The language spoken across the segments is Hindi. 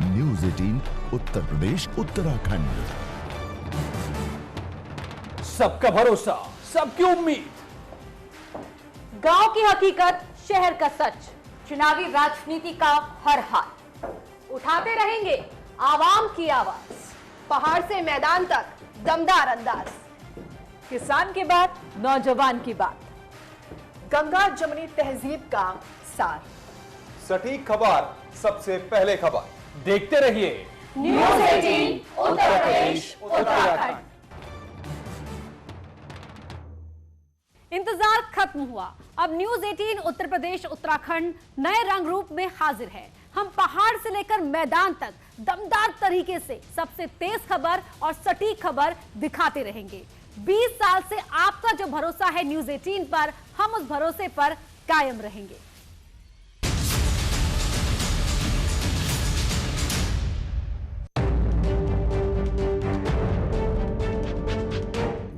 न्यूज 18 उत्तर प्रदेश उत्तराखंड। सबका भरोसा, सबकी उम्मीद। गांव की हकीकत, शहर का सच, चुनावी राजनीति का हर हाल। उठाते रहेंगे आवाम की आवाज, पहाड़ से मैदान तक दमदार अंदाज। किसान के बाद नौजवान की बात, गंगा जमुनी तहजीब का सार। सटीक खबर, सबसे पहले खबर। देखते रहिए न्यूज 18 उत्तर प्रदेश उत्तराखंड। इंतजार खत्म हुआ। अब न्यूज 18 उत्तर प्रदेश उत्तराखंड नए रंग रूप में हाजिर है। हम पहाड़ से लेकर मैदान तक दमदार तरीके से सबसे तेज खबर और सटीक खबर दिखाते रहेंगे। 20 साल से आपका जो भरोसा है न्यूज 18 पर, हम उस भरोसे पर कायम रहेंगे।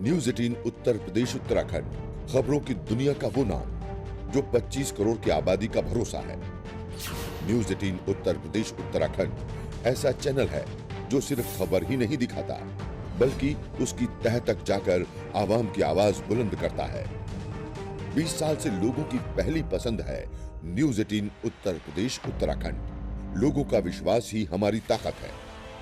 न्यूज 18 उत्तर प्रदेश उत्तराखंड, खबरों की दुनिया का वो नाम जो 25 करोड़ की आबादी का भरोसा है। न्यूज 18 उत्तर प्रदेश उत्तराखंड ऐसा चैनल है जो सिर्फ खबर ही नहीं दिखाता, बल्कि उसकी तह तक जाकर आवाम की आवाज बुलंद करता है। 20 साल से लोगों की पहली पसंद है न्यूज 18 उत्तर प्रदेश उत्तराखंड। लोगों का विश्वास ही हमारी ताकत है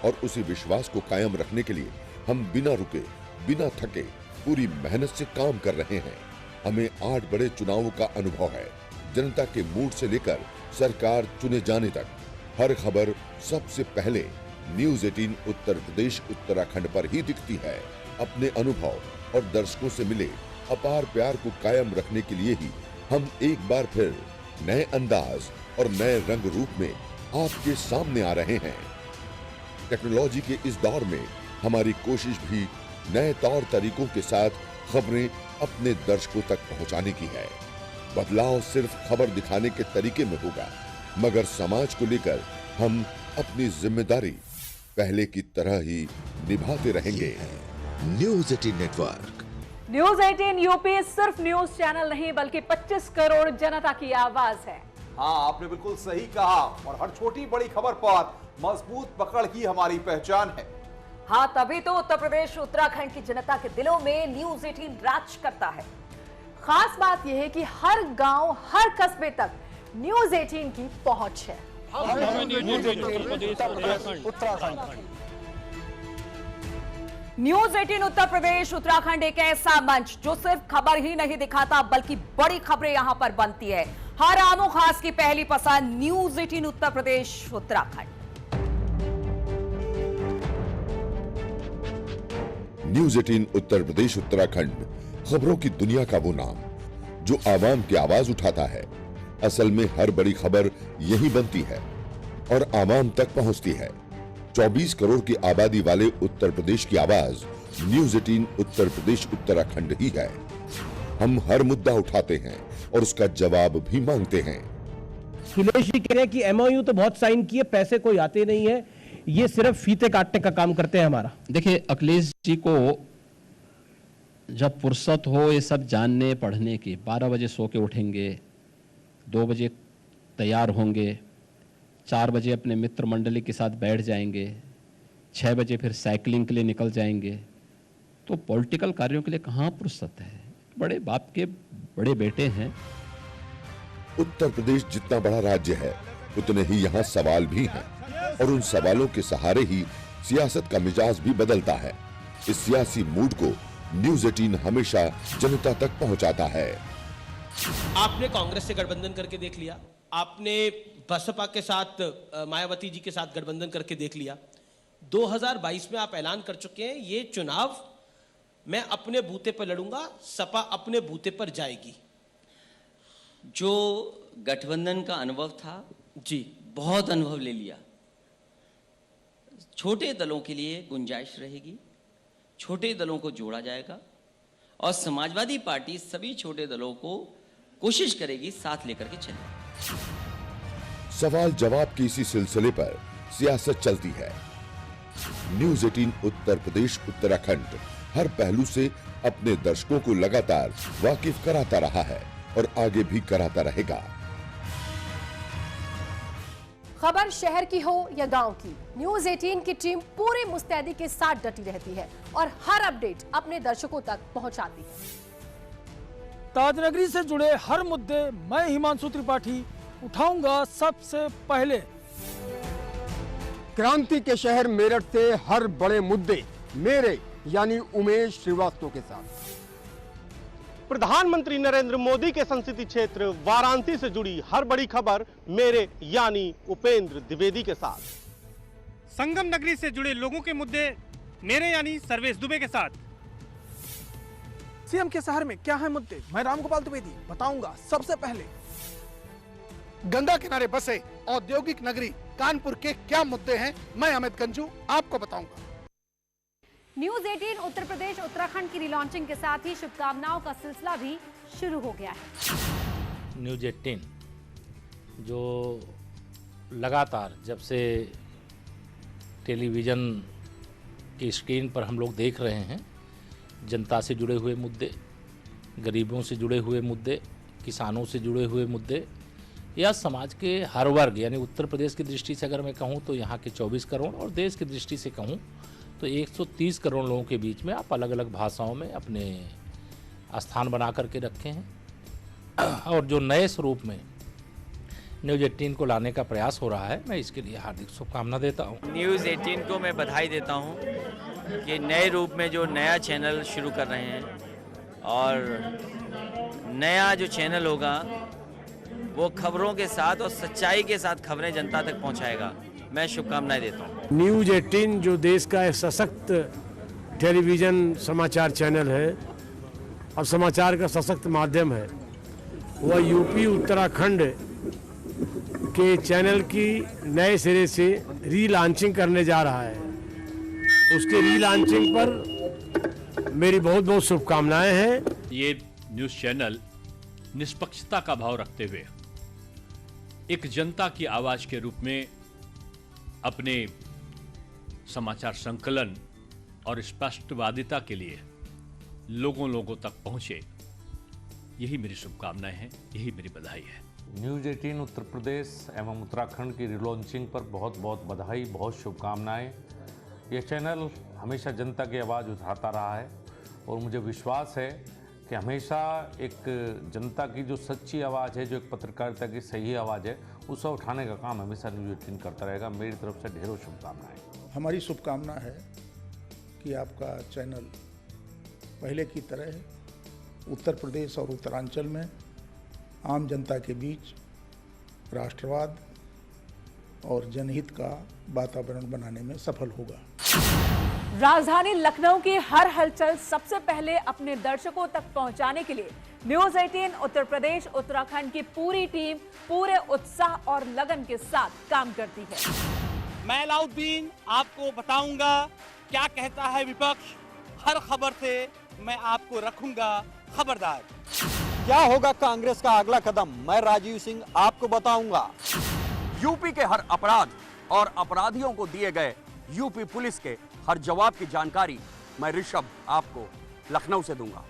और उसी विश्वास को कायम रखने के लिए हम बिना रुके, बिना थके पूरी मेहनत से काम कर रहे हैं। हमें 8 बड़े चुनावों का अनुभव है। जनता के मूड से लेकर सरकार चुने जाने तक हर खबर सबसे पहले न्यूज 18 उत्तर प्रदेश उत्तराखंड पर ही दिखती है। अपने अनुभव और दर्शकों से मिले अपार प्यार को कायम रखने के लिए ही हम एक बार फिर नए अंदाज और नए रंग रूप में आपके सामने आ रहे हैं। टेक्नोलॉजी के इस दौर में हमारी कोशिश भी नए तौर तरीकों के साथ खबरें अपने दर्शकों तक पहुंचाने की है। बदलाव सिर्फ खबर दिखाने के तरीके में होगा, मगर समाज को लेकर हम अपनी जिम्मेदारी पहले की तरह ही निभाते रहेंगे। News 18 network. न्यूज 18 यूपी सिर्फ न्यूज चैनल नहीं बल्कि 25 करोड़ जनता की आवाज है। हाँ, आपने बिल्कुल सही कहा और हर छोटी बड़ी खबर पर मजबूत पकड़ ही हमारी पहचान है। हाँ, तभी तो उत्तर प्रदेश उत्तराखंड की जनता के दिलों में न्यूज 18 राज करता है। खास बात यह है कि हर गांव, हर कस्बे तक न्यूज 18 की पहुंच है। न्यूज 18 उत्तर प्रदेश उत्तराखंड एक ऐसा मंच जो सिर्फ खबर ही नहीं दिखाता बल्कि बड़ी खबरें यहां पर बनती है। हर आमो खास की पहली पसंद न्यूज 18 उत्तर प्रदेश उत्तराखंड। न्यूज 18 उत्तर प्रदेश उत्तराखंड, खबरों की दुनिया का वो नाम जो आवाम की आवाज उठाता है। असल में हर बड़ी खबर यही बनती है और आवाम तक पहुंचती है। 24 करोड़ की आबादी वाले उत्तर प्रदेश की आवाज न्यूज 18 उत्तर प्रदेश उत्तराखंड ही है। हम हर मुद्दा उठाते हैं और उसका जवाब भी मांगते हैं। अखिलेश जी कह रहे हैं कि एमओयू तो बहुत साइन किए, पैसे कोई आते नहीं है, ये सिर्फ फीते काटने का काम करते हैं हमारा। देखिए, अखिलेश जी को जब फुर्सत हो ये सब जानने पढ़ने की, 12 बजे सो के उठेंगे, 2 बजे तैयार होंगे, 4 बजे अपने मित्र मंडली के साथ बैठ जाएंगे, 6 बजे फिर साइकिलिंग के लिए निकल जाएंगे। तो पॉलिटिकल कार्यों के लिए कहाँ फुर्सत है? बड़े बाप के बड़े बेटे हैं। उत्तर प्रदेश जितना बड़ा राज्य है उतने ही यहाँ सवाल भी हैं और उन सवालों के सहारे ही सियासत का मिजाज भी बदलता है। इस सियासी मूड को न्यूज 18 हमेशा जनता तक पहुंचाता है। आपने कांग्रेस से गठबंधन करके देख लिया, आपने बसपा के साथ, मायावती जी के साथ गठबंधन करके देख लिया। 2022 में आप ऐलान कर चुके हैं ये चुनाव मैं अपने बूते पर लड़ूंगा, सपा अपने बूते पर जाएगी। जो गठबंधन का अनुभव था जी, बहुत अनुभव ले लिया। छोटे दलों के लिए गुंजाइश रहेगी, छोटे दलों को जोड़ा जाएगा और समाजवादी पार्टी सभी छोटे दलों को कोशिश करेगी साथ लेकर के चले। सवाल जवाब के इसी सिलसिले पर सियासत चलती है। न्यूज 18 उत्तर प्रदेश उत्तराखंड हर पहलू से अपने दर्शकों को लगातार वाकिफ कराता रहा है और आगे भी कराता रहेगा। खबर शहर की हो या गांव की, न्यूज 18 की टीम पूरी मुस्तैदी के साथ डटी रहती है और हर अपडेट अपने दर्शकों तक पहुंचाती है। ताजनगरी से जुड़े हर मुद्दे मैं हिमांशु त्रिपाठी उठाऊंगा सबसे पहले। क्रांति के शहर मेरठ से हर बड़े मुद्दे मेरे यानी उमेश श्रीवास्तव के साथ। प्रधानमंत्री नरेंद्र मोदी के संसदीय क्षेत्र वाराणसी से जुड़ी हर बड़ी खबर मेरे यानी उपेंद्र द्विवेदी के साथ। संगम नगरी से जुड़े लोगों के मुद्दे मेरे यानी सर्वेश दुबे के साथ। सीएम के शहर में क्या है मुद्दे, मैं रामगोपाल द्विवेदी बताऊंगा सबसे पहले। गंगा किनारे बसे औद्योगिक नगरी कानपुर के क्या मुद्दे हैं, मैं अमित गंजू आपको बताऊंगा। न्यूज 18 उत्तर प्रदेश उत्तराखंड की रिलॉन्चिंग के साथ ही शुभकामनाओं का सिलसिला भी शुरू हो गया है। न्यूज 18 जो लगातार जब से टेलीविज़न की स्क्रीन पर हम लोग देख रहे हैं, जनता से जुड़े हुए मुद्दे, गरीबों से जुड़े हुए मुद्दे, किसानों से जुड़े हुए मुद्दे या समाज के हर वर्ग, यानी उत्तर प्रदेश की दृष्टि से अगर मैं कहूँ तो यहाँ के 24 करोड़ और देश की दृष्टि से कहूँ तो 130 करोड़ लोगों के बीच में आप अलग अलग भाषाओं में अपने स्थान बना करके रखे हैं और जो नए स्वरूप में न्यूज़ 18 को लाने का प्रयास हो रहा है, मैं इसके लिए हार्दिक शुभकामना देता हूँ। न्यूज़ 18 को मैं बधाई देता हूँ कि नए रूप में जो नया चैनल शुरू कर रहे हैं और नया जो चैनल होगा वो खबरों के साथ और सच्चाई के साथ खबरें जनता तक पहुँचाएगा। मैं शुभकामनाएं देता हूँ। न्यूज 18 जो देश का एक सशक्त टेलीविज़न समाचार चैनल है और समाचार का सशक्त माध्यम है, वह यूपी उत्तराखंड के चैनल की नए सिरे से रीलॉन्चिंग करने जा रहा है। उसके रीलॉन्चिंग पर मेरी बहुत बहुत शुभकामनाएं हैं। ये न्यूज़ चैनल निष्पक्षता का भाव रखते हुए एक जनता की आवाज़ के रूप में अपने समाचार संकलन और स्पष्टवादिता के लिए लोगों तक पहुंचे, यही मेरी शुभकामनाएं हैं, यही मेरी बधाई है। न्यूज़ 18 उत्तर प्रदेश एवं उत्तराखंड की रिलॉन्चिंग पर बहुत बहुत बधाई, बहुत शुभकामनाएं। यह चैनल हमेशा जनता की आवाज़ उठाता रहा है और मुझे विश्वास है कि हमेशा एक जनता की जो सच्ची आवाज़ है, जो एक पत्रकारिता की सही आवाज़ है, उसे उठाने का काम हमेशा न्यूज़ 18 करता रहेगा। मेरी तरफ से ढेरों शुभकामनाएं। हमारी शुभकामना है कि आपका चैनल पहले की तरह उत्तर प्रदेश और उत्तरांचल में आम जनता के बीच राष्ट्रवाद और जनहित का वातावरण बनाने में सफल होगा। राजधानी लखनऊ की हर हलचल सबसे पहले अपने दर्शकों तक पहुंचाने के लिए न्यूज 18 उत्तर प्रदेश उत्तराखंड की पूरी टीम पूरे उत्साह और लगन के साथ काम करती है। मैं अलाउद्दीन आपको बताऊंगा क्या कहता है विपक्ष। हर खबर से मैं आपको रखूंगा खबरदार। क्या होगा कांग्रेस का अगला कदम, मैं राजीव सिंह आपको बताऊंगा। यूपी के हर अपराध और अपराधियों को दिए गए यूपी पुलिस के हर जवाब की जानकारी मैं ऋषभ आपको लखनऊ से दूंगा।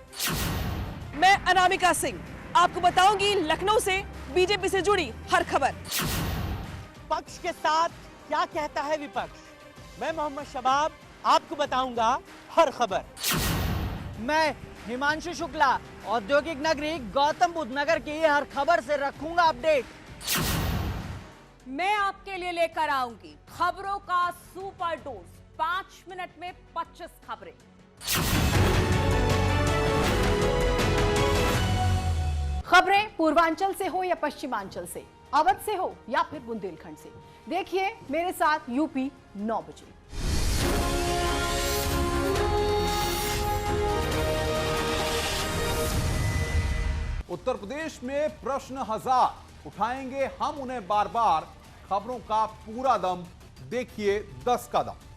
मैं अनामिका सिंह आपको बताऊंगी लखनऊ से बीजेपी से जुड़ी हर खबर। पक्ष के साथ क्या कहता है विपक्ष, मैं मोहम्मद शबाब आपको बताऊंगा हर खबर। मैं हिमांशु शुक्ला औद्योगिक नगरी गौतम बुद्ध नगर की हर खबर से रखूंगा अपडेट। मैं आपके लिए लेकर आऊंगी खबरों का सुपर डोज। 5 मिनट में 25 खबरें। खबरें पूर्वांचल से हो या पश्चिमांचल से, अवध से हो या फिर बुंदेलखंड से, देखिए मेरे साथ यूपी 9 बजे। उत्तर प्रदेश में प्रश्न हजार उठाएंगे हम उन्हें बार बार, खबरों का पूरा दम देखिए 10 का दम।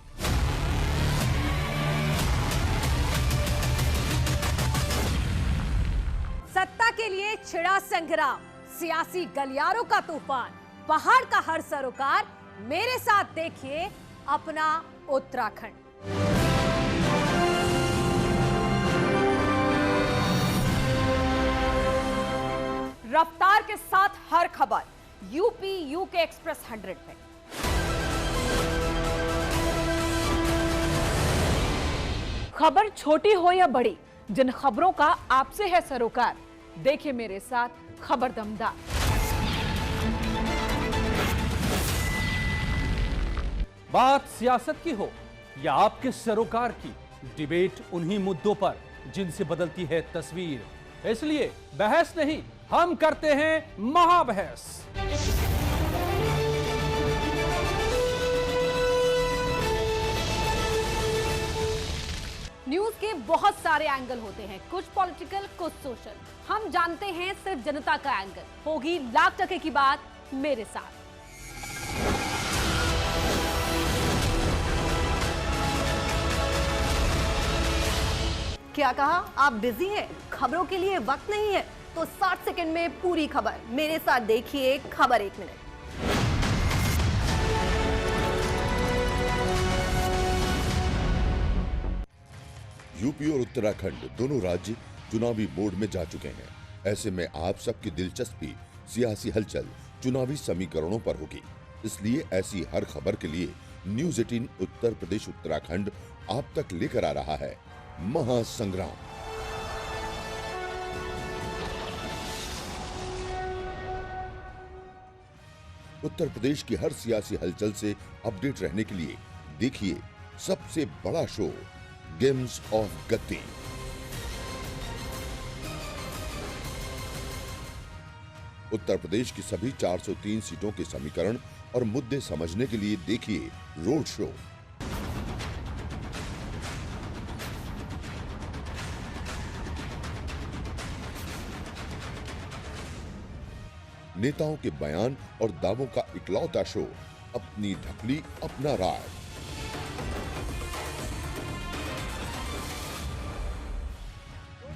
सत्ता के लिए छिड़ा संग्राम, सियासी गलियारों का तूफान, पहाड़ का हर सरोकार, मेरे साथ देखिए अपना उत्तराखंड। रफ्तार के साथ हर खबर, यूपी यूके एक्सप्रेस 100 पे। खबर छोटी हो या बड़ी, जिन खबरों का आपसे है सरोकार, देखिए मेरे साथ खबर दमदार। बात सियासत की हो या आपके सरोकार की, डिबेट उन्हीं मुद्दों पर जिनसे बदलती है तस्वीर। इसलिए बहस नहीं, हम करते हैं महाबहस। न्यूज के बहुत सारे एंगल होते हैं, कुछ पॉलिटिकल, कुछ सोशल। हम जानते हैं सिर्फ जनता का एंगल। होगी लाख टके की बात मेरे साथ। क्या कहा? आप बिजी हैं? खबरों के लिए वक्त नहीं है? तो 60 सेकंड में पूरी खबर मेरे साथ देखिए। खबर 1 मिनट। यूपी और उत्तराखंड दोनों राज्य चुनावी मोड में जा चुके हैं। ऐसे में आप सबकी दिलचस्पी सियासी हलचल, चुनावी समीकरणों पर होगी। इसलिए ऐसी हर खबर के लिए न्यूज 18 उत्तर प्रदेश उत्तराखंड आप तक लेकर आ रहा है महासंग्राम। उत्तर प्रदेश की हर सियासी हलचल से अपडेट रहने के लिए देखिए सबसे बड़ा शो गेम्स ऑफ गद्दी। उत्तर प्रदेश की सभी 403 सीटों के समीकरण और मुद्दे समझने के लिए देखिए रोड शो। नेताओं के बयान और दावों का इकलौता शो अपनी ढकली अपना राज।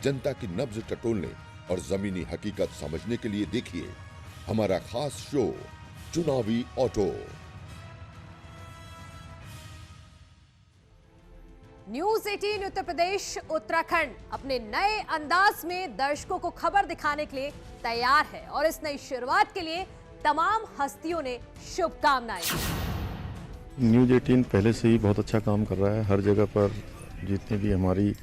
जनता की नब्ज टटोलने और जमीनी हकीकत समझने के लिए देखिए हमारा खास शो चुनावी ऑटो। न्यूज 18 उत्तर प्रदेश उत्तराखंड अपने नए अंदाज में दर्शकों को खबर दिखाने के लिए तैयार है और इस नई शुरुआत के लिए तमाम हस्तियों ने शुभकामनाएं। न्यूज 18 पहले से ही बहुत अच्छा काम कर रहा है। हर जगह पर जितनी भी हमारी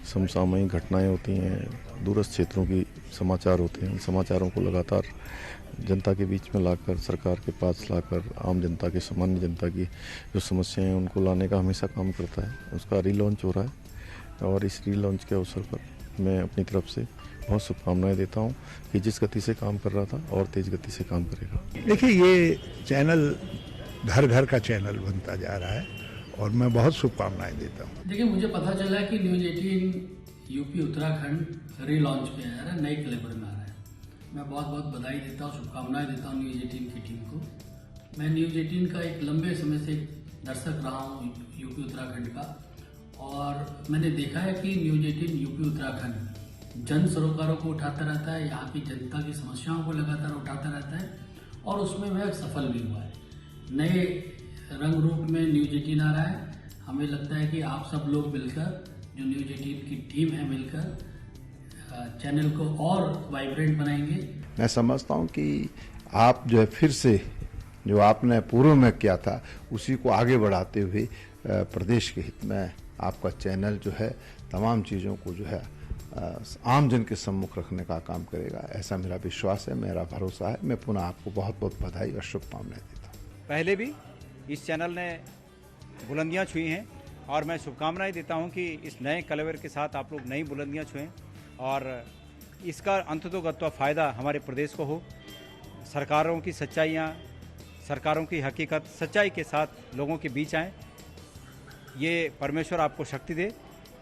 समसामयिक घटनाएं होती हैं, दूरस्थ क्षेत्रों की समाचार होते हैं, समाचारों को लगातार जनता के बीच में लाकर, सरकार के पास लाकर, आम जनता के, सामान्य जनता की जो समस्याएं हैं उनको लाने का हमेशा काम करता है। उसका रीलॉन्च हो रहा है और इस रीलॉन्च के अवसर पर मैं अपनी तरफ से बहुत शुभकामनाएं देता हूं कि जिस गति से काम कर रहा था और तेज गति से काम करेगा। देखिए, ये चैनल घर घर का चैनल बनता जा रहा है और मैं बहुत शुभकामनाएं देता हूं। देखिए, मुझे पता चला कि न्यूज 18 यूपी उत्तराखंड रीलॉन्च पे आ रहा है, नए कैलेबर में आ रहा है। मैं बहुत बहुत बधाई देता हूँ, शुभकामनाएं देता हूँ न्यूज 18 की टीम को। मैं न्यूज 18 का एक लंबे समय से दर्शक रहा हूँ यूपी उत्तराखंड का, और मैंने देखा है कि न्यूज 18 यूपी उत्तराखंड जन सरोकारों को उठाता रहता है, यहाँ की जनता की समस्याओं को लगातार उठाता रहता है और उसमें वह सफल भी हुआ है। नए रंग रूप में न्यूज 18 आ रहा है। हमें लगता है कि आप सब लोग मिलकर, जो न्यूज 18 की टीम है, मिलकर चैनल को और वाइब्रेंट बनाएंगे। मैं समझता हूं कि आप जो है फिर से जो आपने पूर्व में किया था उसी को आगे बढ़ाते हुए प्रदेश के हित में आपका चैनल जो है तमाम चीज़ों को जो है आम जन के सम्मुख रखने का काम करेगा, ऐसा मेरा विश्वास है, मेरा भरोसा है। मैं पुनः आपको बहुत बहुत बधाई और शुभकामनाएं देता हूँ। पहले भी इस चैनल ने बुलंदियां छुई हैं और मैं शुभकामनाएं देता हूं कि इस नए कलेवर के साथ आप लोग नई बुलंदियां छुएं और इसका अंततोगत्वा फ़ायदा हमारे प्रदेश को हो। सरकारों की सच्चाइयाँ, सरकारों की हकीकत सच्चाई के साथ लोगों के बीच आएँ। ये परमेश्वर आपको शक्ति दे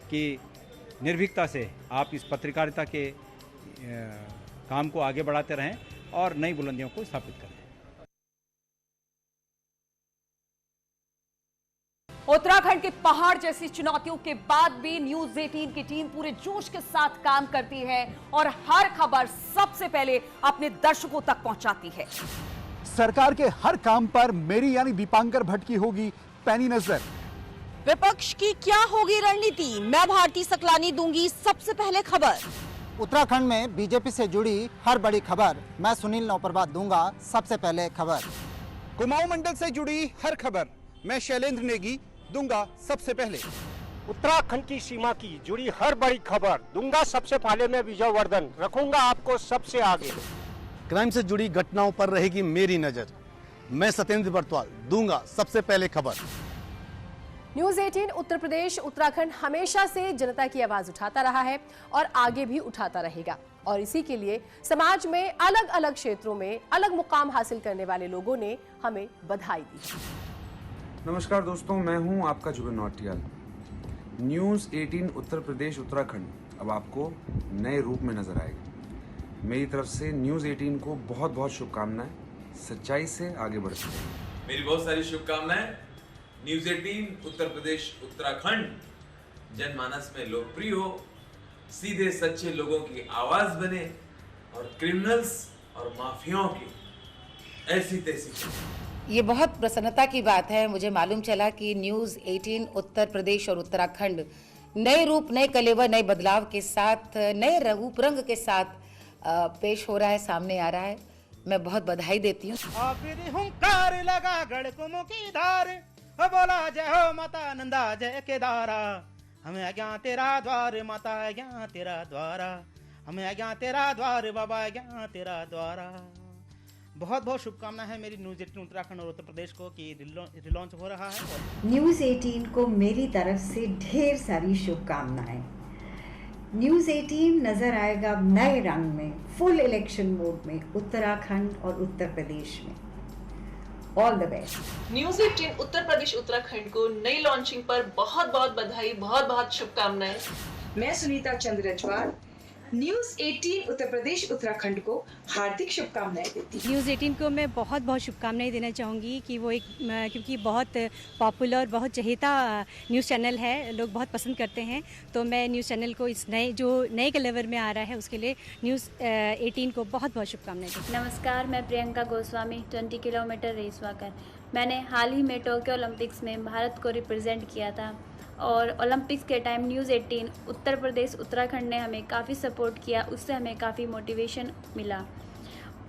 कि निर्भीकता से आप इस पत्रकारिता के काम को आगे बढ़ाते रहें और नई बुलंदियों को स्थापित करें। उत्तराखंड के पहाड़ जैसी चुनौतियों के बाद भी न्यूज 18 की टीम पूरे जोश के साथ काम करती है और हर खबर सबसे पहले अपने दर्शकों तक पहुंचाती है। सरकार के हर काम पर मेरी यानी दीपांकर भट्ट की होगी पैनी नजर। विपक्ष की क्या होगी रणनीति, मैं भारती सकलानी दूंगी सबसे पहले खबर। उत्तराखंड में बीजेपी से जुड़ी हर बड़ी खबर मैं सुनील नौपरवात दूंगा सबसे पहले खबर। कुमाऊं मंडल से जुड़ी हर खबर मैं शैलेंद्र नेगी दूंगा सबसे पहले। उत्तराखंड की सीमा की जुड़ी हर बड़ी खबर दूंगा सबसे पहले। मैं विजय वर्धन रखूंगा आपको सबसे आगे। क्राइम से जुड़ी घटनाओं पर रहेगी मेरी नजर, मैं सत्येंद्र बरतवाल दूंगा सबसे पहले खबर। न्यूज 18 उत्तर प्रदेश उत्तराखंड हमेशा से जनता की आवाज उठाता रहा है और आगे भी उठाता रहेगा, और इसी के लिए समाज में अलग अलग क्षेत्रों में अलग मुकाम हासिल करने वाले लोगों ने हमें बधाई दी। नमस्कार दोस्तों, मैं हूं आपका जुबिन नौटियाल। न्यूज़ 18 उत्तर प्रदेश उत्तराखंड अब आपको नए रूप में नजर आएगा। मेरी तरफ से न्यूज़ 18 को बहुत बहुत शुभकामनाएं, सच्चाई से आगे बढ़ते हैं। मेरी बहुत सारी शुभकामनाएं। न्यूज़ 18 उत्तर प्रदेश उत्तराखंड जनमानस में लोकप्रिय हो, सीधे सच्चे लोगों की आवाज बने और क्रिमिनल्स और माफियाओं की ऐसी तैसी। ये बहुत प्रसन्नता की बात है। मुझे मालूम चला कि न्यूज़ 18 उत्तर प्रदेश और उत्तराखंड नए रूप, नए कलेवर, नए बदलाव के साथ, नए रूप रंग के साथ पेश हो रहा है, सामने आ रहा है। मैं बहुत बधाई देती हूँ। हुंकार लगा गढ़कुम की धार, बोला जय हो माता नंदा जय केदारा। हमें आज्ञा तेरा द्वार माता, आज्ञा तेरा द्वारा। हमें आज्ञा तेरा द्वार बाबा, आज्ञा तेरा द्वारा। बहुत बहुत शुभकामनाएं है मेरी न्यूज़ 18 उत्तराखंड और उत्तर प्रदेश को कि रिलॉन्च हो रहा है। न्यूज़ 18 को मेरी तरफ से ढेर सारी शुभकामनाएं। न्यूज़ 18 नजर आएगा नए रंग में, फुल इलेक्शन मोड में उत्तराखंड और उत्तर प्रदेश में। All the best. News 18 Uttar Pradesh Uttarakhand को नई लॉन्चिंग पर बहुत बहुत बधाई, बहुत बहुत शुभकामनाएं। मैं सुनीता चंद्र रजवाड़ न्यूज़ 18 उत्तर प्रदेश उत्तराखंड को हार्दिक शुभकामनाएं देती हूँ। न्यूज़ 18 को मैं बहुत बहुत शुभकामनाएं देना चाहूँगी कि वो एक, क्योंकि बहुत पॉपुलर, बहुत चहेता न्यूज़ चैनल है, लोग बहुत पसंद करते हैं। तो मैं न्यूज़ चैनल को इस नए कलेवर में आ रहा है, उसके लिए न्यूज़ 18 को बहुत बहुत शुभकामनाएं देती हूँ। नमस्कार, मैं Priyanka Goswami 20 kilometre race walker. मैंने हाल ही में टोक्यो ओलंपिक्स में भारत को रिप्रेजेंट किया था, और ओलंपिक्स के टाइम न्यूज़ 18 उत्तर प्रदेश उत्तराखंड ने हमें काफ़ी सपोर्ट किया, उससे हमें काफ़ी मोटिवेशन मिला।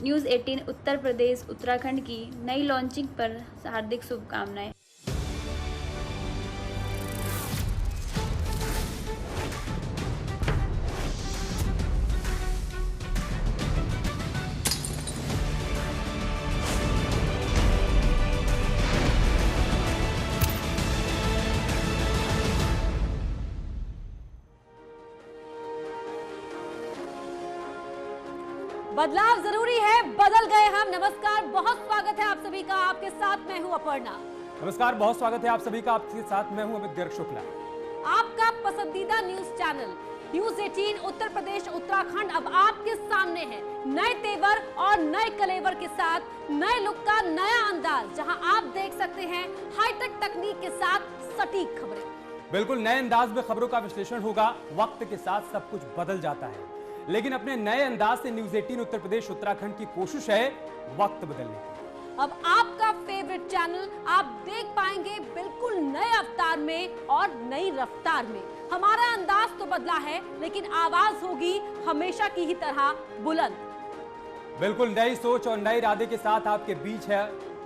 न्यूज़ 18 उत्तर प्रदेश उत्तराखंड की नई लॉन्चिंग पर हार्दिक शुभकामनाएं। बदलाव जरूरी है, बदल गए हम। नमस्कार, बहुत स्वागत है आप सभी का। आपके साथ मैं हूं अपर्णा। नमस्कार, बहुत स्वागत है आप सभी का। आपके साथ मैं हूं अमित गर्ग शुक्ला। आपका पसंदीदा news channel news 18 Uttar Pradesh Uttarakhand अब आपके सामने है, नए तेवर और नए कलेवर के साथ, नए लुक का नया अंदाज, जहां आप देख सकते हैं हाईटेक तकनीक के साथ सटीक खबरें। बिल्कुल नए अंदाज में खबरों का विश्लेषण होगा। वक्त के साथ सब कुछ बदल जाता है, लेकिन अपने नए अंदाज से न्यूज़ 18 उत्तर प्रदेश उत्तराखंड की कोशिश है वक्त बदलने की। अब आपका फेवरेट चैनल आप देख पाएंगे बिल्कुल नए अवतार में और नई रफ्तार में। हमारा अंदाज तो बदला है, लेकिन आवाज होगी हमेशा की ही तरह बुलंद। बिल्कुल नई सोच और नए इरादे के साथ आपके बीच है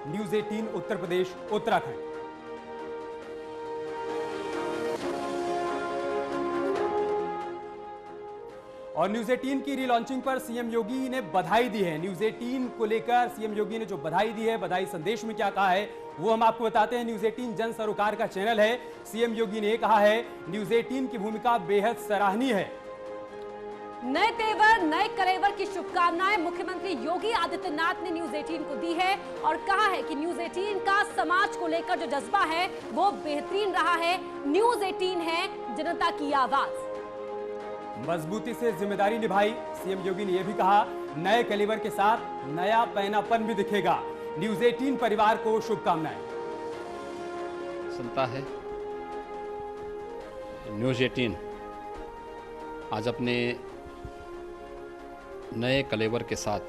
न्यूज़ 18 उत्तर प्रदेश उत्तराखंड। और न्यूज़ 18 की रीलॉन्चिंग पर सीएम योगी ने बधाई दी है। न्यूज़ 18 को लेकर सीएम योगी ने जो बधाई दी है, बधाई संदेश में क्या कहा है वो हम आपको बताते हैं। न्यूज़ 18 जन सरोकार का चैनल है। सीएम योगी ने कहा है न्यूज़ 18 की भूमिका बेहद सराहनीय है। नए तेवर नए कलेवर की शुभकामनाएं मुख्यमंत्री योगी आदित्यनाथ ने न्यूज़ 18 को दी है और कहा है कि न्यूज़ 18 का समाज को लेकर जो जज्बा है वो बेहतरीन रहा है। न्यूज़ 18 है जनता की आवाज। मजबूती से जिम्मेदारी निभाई। सीएम योगी ने यह भी कहा नए कलेवर के साथ नया पैनापन भी दिखेगा। न्यूज़ 18 परिवार को शुभकामनाएं। सुनता है न्यूज़ 18 आज अपने नए कलेवर के साथ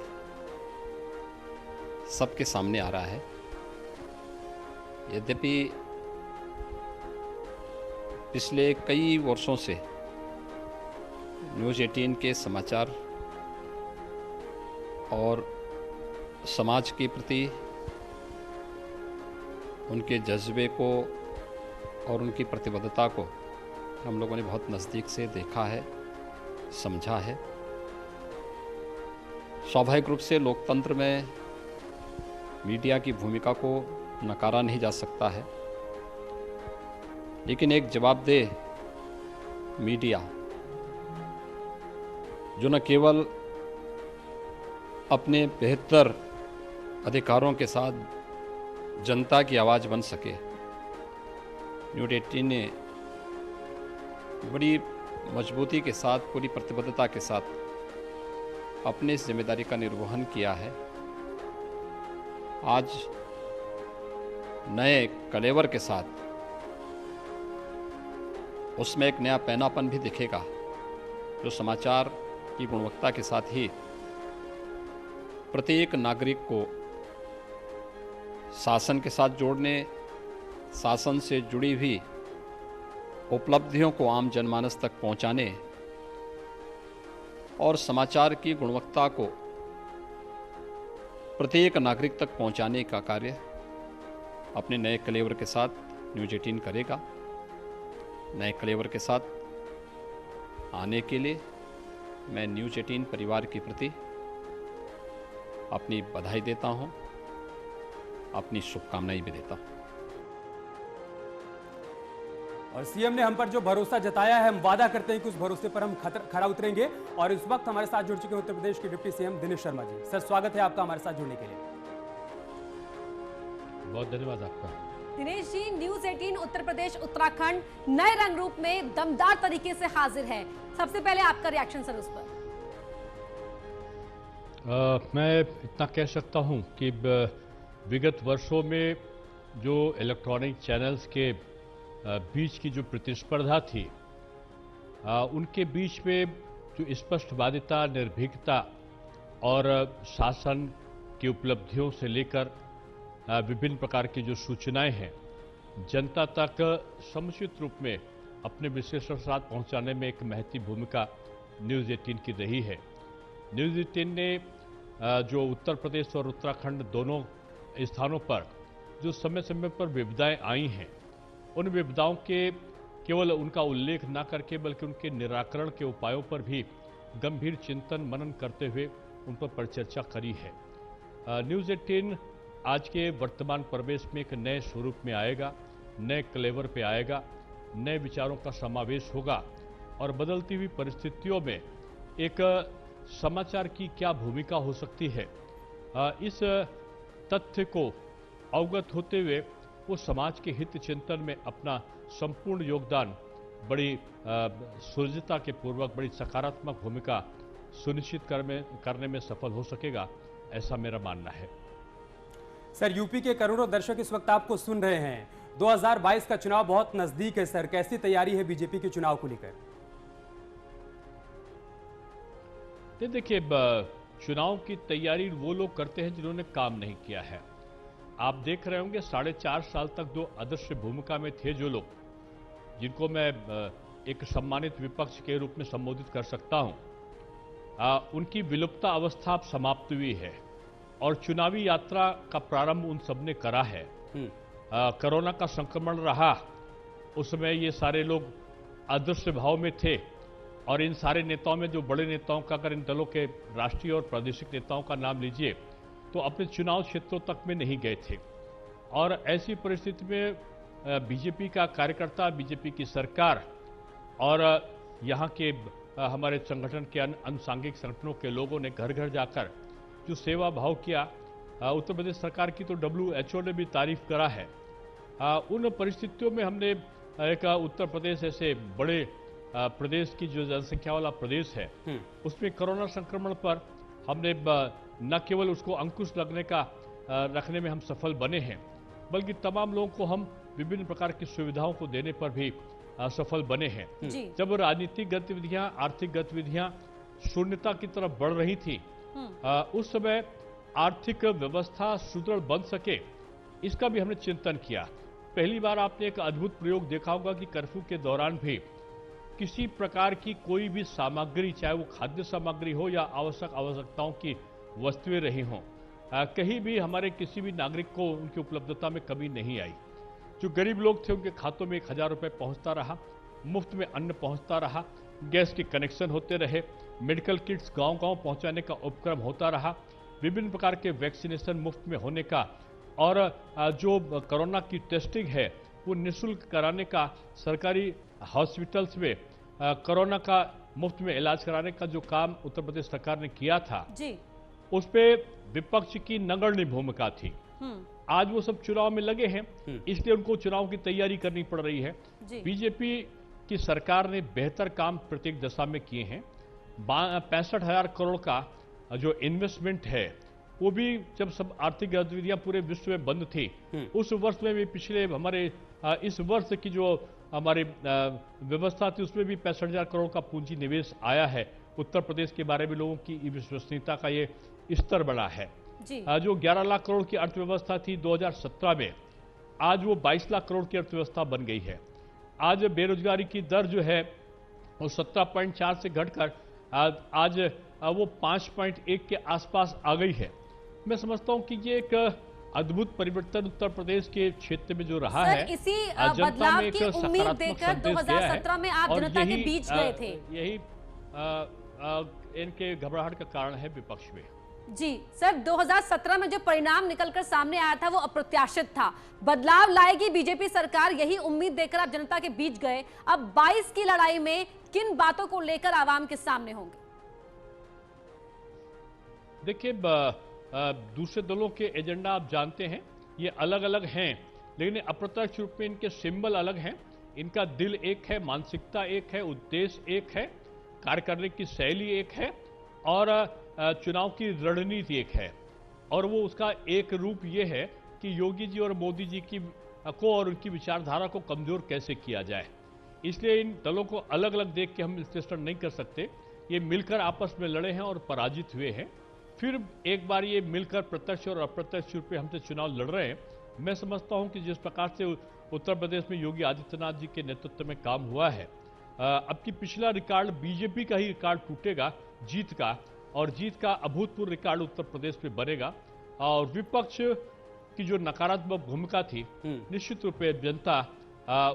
सबके सामने आ रहा है। यद्यपि पिछले कई वर्षों से न्यूज़ 18 के समाचार और समाज के प्रति उनके जज्बे को और उनकी प्रतिबद्धता को हम लोगों ने बहुत नज़दीक से देखा है, समझा है। स्वाभाविक रूप से लोकतंत्र में मीडिया की भूमिका को नकारा नहीं जा सकता है, लेकिन एक जवाबदेह मीडिया जो न केवल अपने बेहतर अधिकारों के साथ जनता की आवाज़ बन सके, न्यूज़ 18 ने बड़ी मजबूती के साथ, पूरी प्रतिबद्धता के साथ अपनी इस जिम्मेदारी का निर्वहन किया है। आज नए कलेवर के साथ उसमें एक नया पैनापन भी दिखेगा, जो समाचार की गुणवत्ता के साथ ही प्रत्येक नागरिक को शासन के साथ जोड़ने, शासन से जुड़ी हुई उपलब्धियों को आम जनमानस तक पहुंचाने और समाचार की गुणवत्ता को प्रत्येक नागरिक तक पहुंचाने का कार्य अपने नए कलेवर के साथ न्यूज़ 18 करेगा। नए कलेवर के साथ आने के लिए मैं न्यूज़ 18 परिवार के प्रति अपनी बधाई देता हूं, अपनी शुभकामनाएं भी देता हूं। और सीएम ने हम पर जो भरोसा जताया है, हम वादा करते हैं कि उस भरोसे पर हम खरा उतरेंगे। और इस वक्त हमारे साथ जुड़ चुके हैं उत्तर प्रदेश के deputy CM Dinesh Sharma ji. Sir, स्वागत है आपका हमारे साथ जुड़ने के लिए। बहुत धन्यवाद आपका। दिनेश जी, न्यूज़ 18 उत्तर प्रदेश उत्तराखंड नए रंग रूप में दमदार तरीके से हाजिर है। सबसे पहले आपका रिएक्शन सर उस पर। मैं इतना कह सकता हूं कि विगत वर्षों में जो इलेक्ट्रॉनिक चैनल्स के बीच की जो प्रतिस्पर्धा थी, उनके बीच में जो स्पष्टवादिता, निर्भीकता और शासन की उपलब्धियों से लेकर विभिन्न प्रकार की जो सूचनाएं हैं, जनता तक समुचित रूप में अपने विश्लेषण के साथ पहुंचाने में एक महत्वपूर्ण भूमिका न्यूज़ 18 की रही है। न्यूज़ 18 ने जो उत्तर प्रदेश और उत्तराखंड दोनों स्थानों पर जो समय समय पर विविधताएं आई हैं, उन विविधताओं के केवल उनका उल्लेख न करके बल्कि उनके निराकरण के उपायों पर भी गंभीर चिंतन मनन करते हुए उन पर परिचर्चा करी है। न्यूज़ 18 आज के वर्तमान परिवेश में एक नए स्वरूप में आएगा, नए क्लेवर पे आएगा, नए विचारों का समावेश होगा और बदलती हुई परिस्थितियों में एक समाचार की क्या भूमिका हो सकती है, इस तथ्य को अवगत होते हुए वो समाज के हित चिंतन में अपना संपूर्ण योगदान बड़ी सुरक्षिता के पूर्वक, बड़ी सकारात्मक भूमिका सुनिश्चित करने में सफल हो सकेगा, ऐसा मेरा मानना है। सर, यूपी के करोड़ों दर्शक इस वक्त आपको सुन रहे हैं। 2022 का चुनाव बहुत नजदीक है सर, कैसी तैयारी है बीजेपी के चुनाव को लेकर? देखिए, चुनाव की तैयारी वो लोग करते हैं जिन्होंने काम नहीं किया है। आप देख रहे होंगे 4.5 साल तक जो अदृश्य भूमिका में थे जो लोग, जिनको मैं एक सम्मानित विपक्ष के रूप में संबोधित कर सकता हूं, उनकी विलुप्ता अवस्था अब समाप्त हुई है और चुनावी यात्रा का प्रारंभ उन सब ने करा है। कोरोना का संक्रमण रहा, उसमें ये सारे लोग अदृश्य भाव में थे और इन सारे नेताओं में जो बड़े नेताओं का, अगर इन दलों के राष्ट्रीय और प्रादेशिक नेताओं का नाम लीजिए तो अपने चुनाव क्षेत्रों तक में नहीं गए थे। और ऐसी परिस्थिति में बीजेपी का कार्यकर्ता, बीजेपी की सरकार और यहाँ के हमारे संगठन के अनुसांगिक संगठनों के लोगों ने घर घर जाकर जो सेवा भाव किया, उत्तर प्रदेश सरकार की तो WHO ने भी तारीफ करा है। उन परिस्थितियों में हमने एक उत्तर प्रदेश ऐसे बड़े प्रदेश की जो जनसंख्या वाला प्रदेश है, उसमें कोरोना संक्रमण पर हमने न केवल उसको अंकुश रखने में हम सफल बने हैं, बल्कि तमाम लोगों को हम विभिन्न प्रकार की सुविधाओं को देने पर भी सफल बने हैं। जब राजनीतिक गतिविधियां, आर्थिक गतिविधियां शून्यता की तरफ बढ़ रही थी, उस समय आर्थिक व्यवस्था सुदृढ़ बन सके, इसका भी हमने चिंतन किया। पहली बार आपने एक अद्भुत प्रयोग देखा होगा कि कर्फ्यू के दौरान भी किसी प्रकार की कोई भी सामग्री, चाहे वो खाद्य सामग्री हो या आवश्यकताओं की वस्तुएं रही हों, कहीं भी हमारे किसी भी नागरिक को उनकी उपलब्धता में कमी नहीं आई। जो गरीब लोग थे उनके खातों में 1000 रुपये पहुंचता रहा, मुफ्त में अन्न पहुंचता रहा, गैस के कनेक्शन होते रहे, मेडिकल किट्स गांव-गांव पहुंचाने का उपक्रम होता रहा, विभिन्न प्रकार के वैक्सीनेशन मुफ्त में होने का, और जो कोरोना की टेस्टिंग है वो निःशुल्क कराने का, सरकारी हॉस्पिटल्स में कोरोना का मुफ्त में इलाज कराने का जो काम उत्तर प्रदेश सरकार ने किया था जी, उस पे विपक्ष की नगण्य भूमिका थी। आज वो सब चुनाव में लगे हैं, इसलिए उनको चुनाव की तैयारी करनी पड़ रही है। बीजेपी की सरकार ने बेहतर काम प्रत्येक दशा में किए हैं। 65,000 करोड़ का जो इन्वेस्टमेंट है वो भी जब सब आर्थिक गतिविधियां पूरे विश्व में बंद थी, उस वर्ष में भी पिछले हमारे इस वर्ष की जो हमारी व्यवस्था थी उसमें भी 65,000 करोड़ का पूंजी निवेश आया है। उत्तर प्रदेश के बारे में लोगों की विश्वसनीयता का ये स्तर बढ़ा है। जो 11 लाख करोड़ की अर्थव्यवस्था थी 2017 में, आज वो 22 लाख करोड़ की अर्थव्यवस्था बन गई है। आज बेरोजगारी की दर जो है वो 17.4 से घटकर आज वो 5.1 के आसपास आ गई है। मैं समझता हूं कि ये एक अद्भुत परिवर्तन उत्तर प्रदेश के क्षेत्र में जो रहा है, इसी बदलाव की उम्मीद देकर 2017 में आप जनता के बीच गए थे। यही इनके घबराहट का कारण है विपक्ष में। जी सर, 2017 में जो परिणाम निकलकर सामने आया था वो अप्रत्याशित था। बदलाव लाएगी बीजेपी सरकार, यही उम्मीद देकर आप जनता के बीच गए। अब 22 की लड़ाई में किन बातों को लेकर आवाम के सामने होंगे? देखिए, दूसरे दलों के एजेंडा आप जानते हैं, ये अलग अलग हैं, लेकिन अप्रत्यक्ष रूप में इनके सिंबल अलग हैं। इनका दिल एक है, मानसिकता एक है, उद्देश्य एक है, कार्य करने की शैली एक है, और चुनाव की रणनीति एक है। और वो उसका एक रूप ये है कि योगी जी और मोदी जी को और उनकी विचारधारा को कमजोर कैसे किया जाए। इसलिए इन दलों को अलग अलग देख के हम विश्लेषण नहीं कर सकते। ये मिलकर आपस में लड़े हैं और पराजित हुए हैं, फिर एक बार ये मिलकर प्रत्यक्ष और अप्रत्यक्ष रूप में हमसे चुनाव लड़ रहे हैं। मैं समझता हूं कि जिस प्रकार से उत्तर प्रदेश में योगी आदित्यनाथ जी के नेतृत्व में काम हुआ है, अब की पिछला रिकॉर्ड बीजेपी का ही रिकॉर्ड टूटेगा जीत का, और जीत का अभूतपूर्व रिकॉर्ड उत्तर प्रदेश में बनेगा। और विपक्ष की जो नकारात्मक भूमिका थी, निश्चित रूप से जनता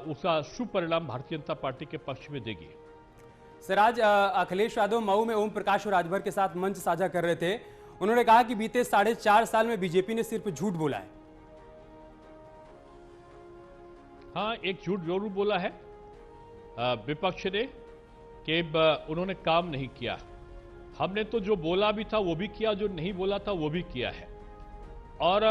उसका शुभ परिणाम भारतीय जनता पार्टी के पक्ष में देगी। सर, आज अखिलेश यादव मऊ में ओम प्रकाश और राजभर के साथ मंच साझा कर रहे थे। उन्होंने कहा कि बीते 4.5 साल में बीजेपी ने सिर्फ झूठ बोला है। हाँ, एक झूठ जरूर बोला है विपक्ष ने कि उन्होंने काम नहीं किया। हमने तो जो बोला भी था वो भी किया, जो नहीं बोला था वो भी किया है। और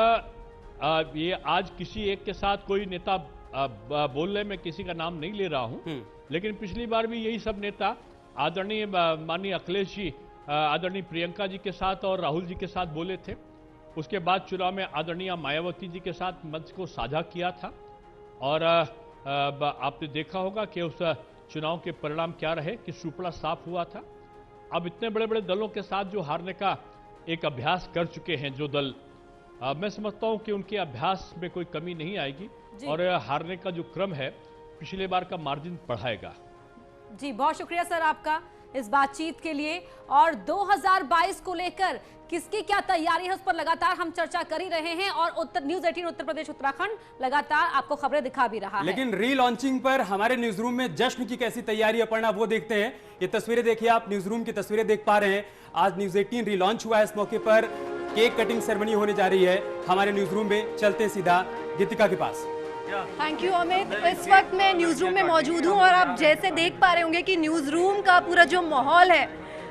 ये आज किसी एक के साथ कोई नेता बोल रहे, मैं किसी का नाम नहीं ले रहा हूं, लेकिन पिछली बार भी यही सब नेता आदरणीय माननीय अखिलेश जी, आदरणीय प्रियंका जी के साथ और राहुल जी के साथ बोले थे। उसके बाद चुनाव में आदरणीय मायावती जी के साथ मंच को साझा किया था। और आपने देखा होगा कि उस चुनाव के परिणाम क्या रहे, कि सुपड़ा साफ हुआ था। अब इतने बड़े बड़े दलों के साथ जो हारने का एक अभ्यास कर चुके हैं जो दल, मैं समझता हूं कि उनके अभ्यास में कोई कमी नहीं आएगी और हारने का जो क्रम है पिछले बार का मार्जिन बढ़ाएगा। जी, बहुत शुक्रिया सर आपका इस बातचीत के लिए। और 2022 को लेकर किसकी क्या तैयारी है उस पर लगातार हम चर्चा कर ही रहे हैं, और न्यूज़ 18 उत्तर प्रदेश उत्तराखंड लगातार आपको खबरें दिखा भी रहा है। लेकिन रीलॉन्चिंग पर हमारे न्यूज रूम में जश्न की कैसी तैयारी है अपर्णा, वो देखते हैं। ये तस्वीरें देखिए, आप न्यूज रूम की तस्वीरें देख पा रहे हैं। आज न्यूज़ 18 रीलॉन्च हुआ है। इस मौके पर केक कटिंग सेरेमनी होने जा रही है। हमारे न्यूज रूम में चलते सीधा गीतिका के पास। Thank you Amit. इस वक्त मैं न्यूज रूम में मौजूद हूं और आप जैसे देख पा रहे होंगे कि न्यूज रूम का पूरा जो माहौल है,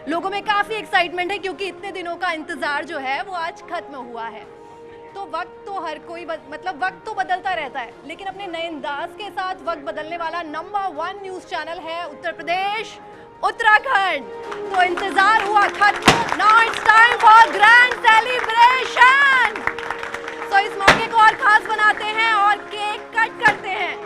लोगों में काफी एक्साइटमेंट है, क्योंकि इतने दिनों का इंतजार जो है वो आज खत्म हुआ है। तो वक्त तो हर कोई वक्त तो बदलता रहता है, लेकिन अपने नए अंदाज के साथ वक्त बदलने वाला नंबर 1 न्यूज चैनल है उत्तर प्रदेश उत्तराखंड। तो इंतजार हुआ खत्म। Now it's time for grand celebration. तो इस मौके को और खास बनाते हैं और केक कट करते हैं।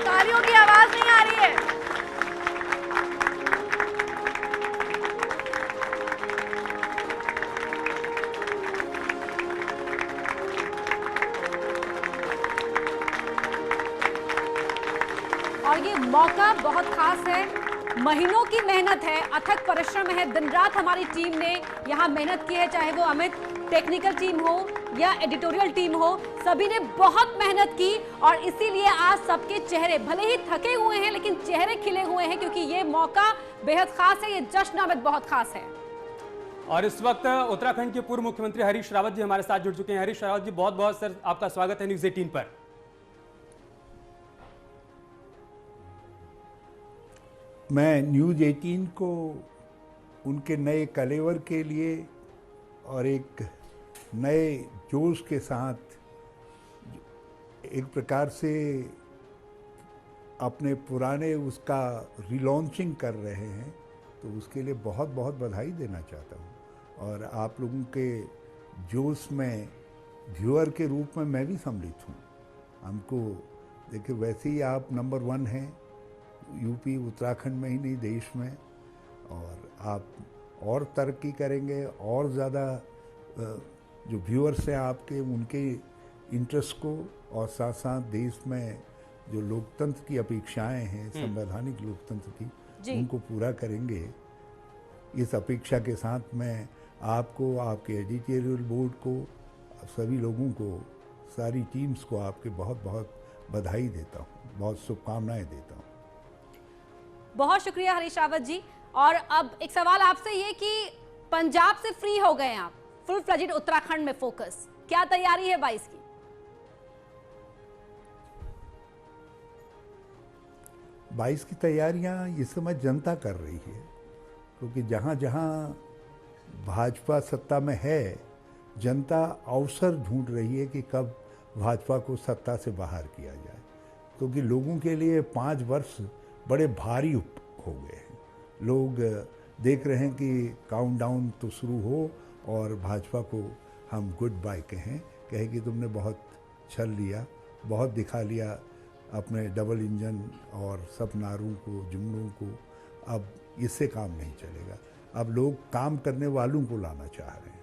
तालियों की आवाज नहीं आ रही है। मौका बहुत खास है, महीनों की मेहनत है, अथक परिश्रम है, दिन रात हमारी टीम ने यहाँ मेहनत की है, चाहे वो अमित टेक्निकल टीम हो या एडिटोरियल टीम हो, सभी ने बहुत मेहनत की और इसीलिए आज सबके चेहरे भले ही थके हुए हैं लेकिन चेहरे खिले हुए हैं, क्योंकि ये मौका बेहद खास है, ये जश्न अमित बहुत खास है। और इस वक्त उत्तराखंड के पूर्व मुख्यमंत्री हरीश रावत जी हमारे साथ जुड़ चुके हैं। हरीश रावत जी, बहुत बहुत सर आपका स्वागत है न्यूज़ 18 पर। मैं न्यूज़ 18 को उनके नए कलेवर के लिए और एक नए जोश के साथ एक प्रकार से अपने पुराने उसका रिलॉन्चिंग कर रहे हैं, तो उसके लिए बहुत बहुत बधाई देना चाहता हूँ। और आप लोगों के जोश में व्यूअर के रूप में मैं भी सम्मिलित हूँ। हमको देखिए, वैसे ही आप नंबर 1 हैं यूपी उत्तराखंड में ही नहीं देश में, और आप और तरक्की करेंगे, और ज़्यादा जो व्यूअर्स हैं आपके उनके इंटरेस्ट को और साथ साथ देश में जो लोकतंत्र की अपेक्षाएं हैं, संवैधानिक लोकतंत्र की, उनको पूरा करेंगे। इस अपेक्षा के साथ मैं आपको, आपके एडिटोरियल बोर्ड को, सभी लोगों को, सारी टीम्स को आपके बहुत बहुत बधाई देता हूँ, बहुत शुभकामनाएं देता हूँ। बहुत शुक्रिया हरीश रावत जी। और अब एक सवाल आपसे ये कि पंजाब से फ्री हो गए आप, फुल फ्लेजेड उत्तराखंड में फोकस, क्या तैयारी है 22 की? 22 की तैयारियां इस समय जनता कर रही है, क्योंकि जहां जहां भाजपा सत्ता में है, जनता अवसर ढूंढ रही है कि कब भाजपा को सत्ता से बाहर किया जाए, क्योंकि लोगों के लिए 5 वर्ष बड़े भारी हो गए हैं। लोग देख रहे हैं कि काउंटडाउन तो शुरू हो और भाजपा को हम गुड बाय कहें कि तुमने बहुत छल लिया, बहुत दिखा लिया अपने डबल इंजन और सब नारों को, जुमलों को। अब इससे काम नहीं चलेगा, अब लोग काम करने वालों को लाना चाह रहे हैं।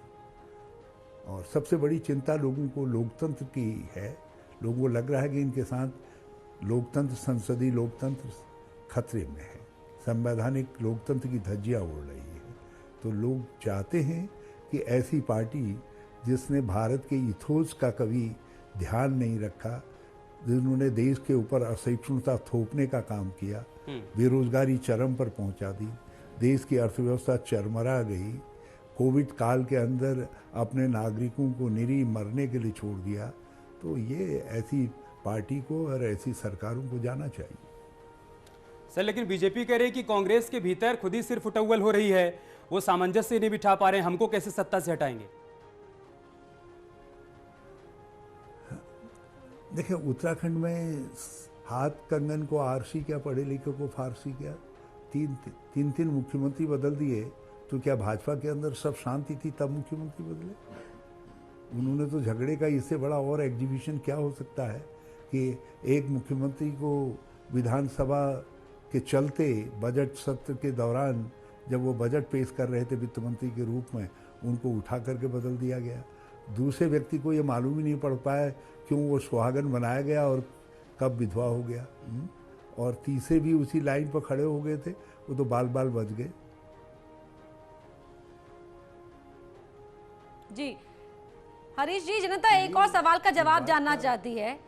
और सबसे बड़ी चिंता लोगों को लोकतंत्र की है। लोगों को लग रहा है कि इनके साथ लोकतंत्र, संसदीय लोकतंत्र खतरे में है, संवैधानिक लोकतंत्र की धज्जियां उड़ रही है। तो लोग चाहते हैं कि ऐसी पार्टी जिसने भारत के इथोस का कभी ध्यान नहीं रखा, जिन्होंने देश के ऊपर असहिष्णुता थोपने का काम किया, बेरोजगारी चरम पर पहुंचा दी, देश की अर्थव्यवस्था चरमरा गई, कोविड काल के अंदर अपने नागरिकों को निरीह मरने के लिए छोड़ दिया, तो ये ऐसी पार्टी को और ऐसी सरकारों को जाना चाहिए। सर, लेकिन बीजेपी कह रही है कि कांग्रेस के भीतर खुद ही सिर्फ उटव्वल हो रही है, वो सामंजस्य नहीं बिठा पा रहे हैं, हमको कैसे सत्ता से हटाएंगे? देखिए, उत्तराखंड में हाथ कंगन को आरसी क्या, पढ़े लिखे को फारसी क्या, तीन मुख्यमंत्री बदल दिए, तो क्या भाजपा के अंदर सब शांति थी तब मुख्यमंत्री बदले? उन्होंने तो झगड़े का इससे बड़ा और एग्जीबिशन क्या हो सकता है कि एक मुख्यमंत्री को विधानसभा के चलते बजट सत्र के दौरान जब वो बजट पेश कर रहे थे वित्त मंत्री के रूप में, उनको उठा करके बदल दिया गया। दूसरे व्यक्ति को ये मालूम ही नहीं पड़ पाया क्यों वो सुहागन बनाया गया और कब विधवा हो गया। और तीसरे भी उसी लाइन पर खड़े हो गए थे, वो तो बाल बाल बच गए। जी हरीश जी, जनता एक और सवाल का जवाब जानना चाहती है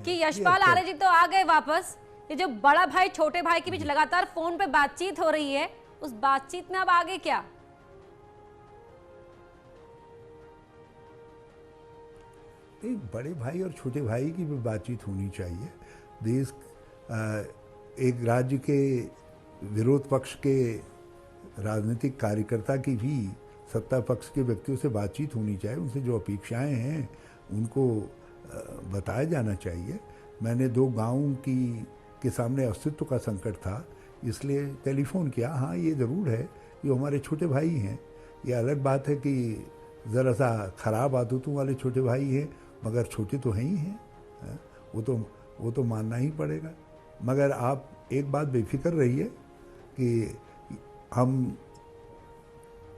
कि यशपाल आर्य जी तो आ गए वापस, ये जो बड़ा भाई छोटे भाई के बीच लगातार फोन पे बातचीत हो रही है, उस बातचीत में अब आगे क्या? बड़े भाई और छोटे भाई की भी बातचीत होनी चाहिए। देश एक राज्य के विरोध पक्ष के राजनीतिक कार्यकर्ता की भी सत्ता पक्ष के व्यक्तियों से बातचीत होनी चाहिए, उनसे जो अपेक्षाएं हैं उनको बताया जाना चाहिए। मैंने 2 गाँवों के सामने अस्तित्व का संकट था, इसलिए टेलीफोन किया। हाँ, ये ज़रूर है कि हमारे छोटे भाई हैं। ये अलग बात है कि ज़रा सा खराब आदतों वाले छोटे भाई हैं, मगर छोटे तो हैं ही हैं, वो तो मानना ही पड़ेगा। मगर आप एक बात बेफिक्र रहिए कि हम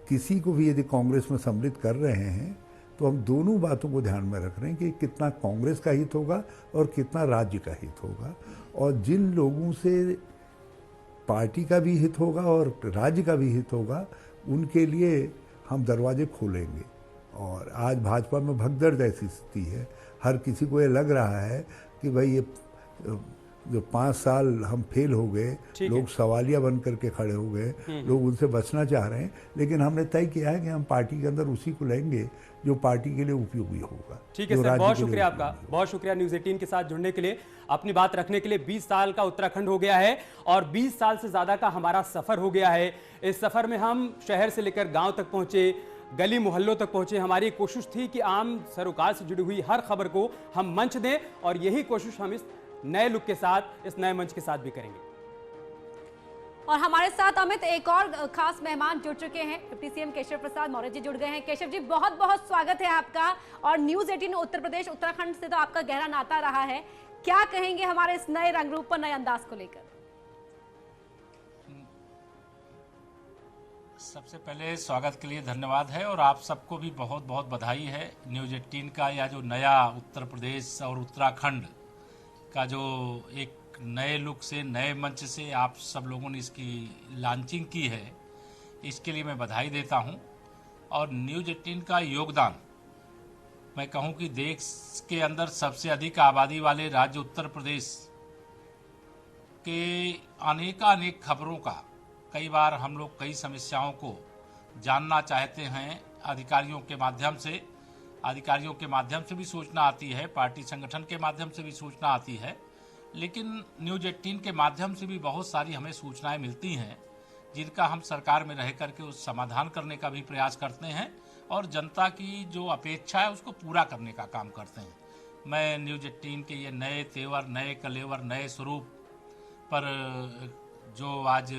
किसी को भी यदि कांग्रेस में सम्मिलित कर रहे हैं तो हम दोनों बातों को ध्यान में रख रहे हैं कि कितना कांग्रेस का हित होगा और कितना राज्य का हित होगा, और जिन लोगों से पार्टी का भी हित होगा और राज्य का भी हित होगा उनके लिए हम दरवाजे खोलेंगे। और आज भाजपा में भगदड़ जैसी स्थिति है, हर किसी को ये लग रहा है कि भाई ये जो 5 साल हम फेल हो गए, लोग सवालिया बन करके खड़े हो गए, लोग उनसे बचना चाह रहे हैं, लेकिन हमने तय किया है कि हम पार्टी के अंदर उसी को लेंगे जो पार्टी के लिए उपयोगी होगा। ठीक है सर, बहुत शुक्रिया आपका, बहुत शुक्रिया न्यूज़ 18 के साथ जुड़ने के लिए, अपनी बात रखने के लिए। 20 साल का उत्तराखंड हो गया है और 20 साल से ज्यादा का हमारा सफर हो गया है। इस सफर में हम शहर से लेकर गांव तक पहुंचे, गली मोहल्लों तक पहुंचे। हमारी कोशिश थी कि आम सरोकार से जुड़ी हुई हर खबर को हम मंच दें, और यही कोशिश हम इस नए लुक के साथ, इस नए मंच के साथ भी करेंगे। और हमारे साथ अमित एक और खास मेहमान जुड़ चुके हैं, डिप्टी सीएम केशव प्रसाद मौर्य जी जुड़ गए हैं। केशव जी, बहुत बहुत स्वागत है आपका। और न्यूज़ 18 उत्तर प्रदेश उत्तराखंड से तो आपका गहरा नाता रहा है, क्या कहेंगे हमारे इस नए रंग रूप पर, नए अंदाज को लेकर? सबसे पहले स्वागत के लिए धन्यवाद है, और आप सबको भी बहुत बहुत बधाई है। न्यूज़ 18 का या जो नया उत्तर प्रदेश और उत्तराखंड का जो एक नए लुक से, नए मंच से आप सब लोगों ने इसकी लॉन्चिंग की है, इसके लिए मैं बधाई देता हूं। और न्यूज़ 18 का योगदान, मैं कहूं कि देश के अंदर सबसे अधिक आबादी वाले राज्य उत्तर प्रदेश के अनेक खबरों का, कई बार हम लोग कई समस्याओं को जानना चाहते हैं अधिकारियों के माध्यम से, अधिकारियों के माध्यम से भी सूचना आती है, पार्टी संगठन के माध्यम से भी सूचना आती है, लेकिन न्यूज़ 18 के माध्यम से भी बहुत सारी हमें सूचनाएं मिलती हैं जिनका हम सरकार में रह करके उस समाधान करने का भी प्रयास करते हैं और जनता की जो अपेक्षा है उसको पूरा करने का काम करते हैं। मैं न्यूज़ 18 के ये नए तेवर, नए कलेवर, नए स्वरूप पर जो आज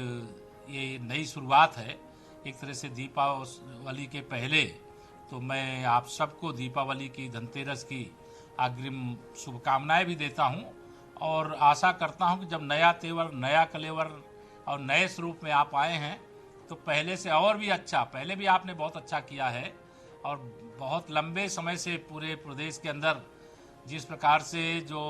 ये नई शुरुआत है, एक तरह से दीपावली के पहले तो मैं आप सबको दीपावली की, धनतेरस की अग्रिम शुभकामनाएं भी देता हूं, और आशा करता हूं कि जब नया तेवर, नया कलेवर और नए स्वरूप में आप आए हैं तो पहले से और भी अच्छा, पहले भी आपने बहुत अच्छा किया है, और बहुत लंबे समय से पूरे प्रदेश के अंदर जिस प्रकार से जो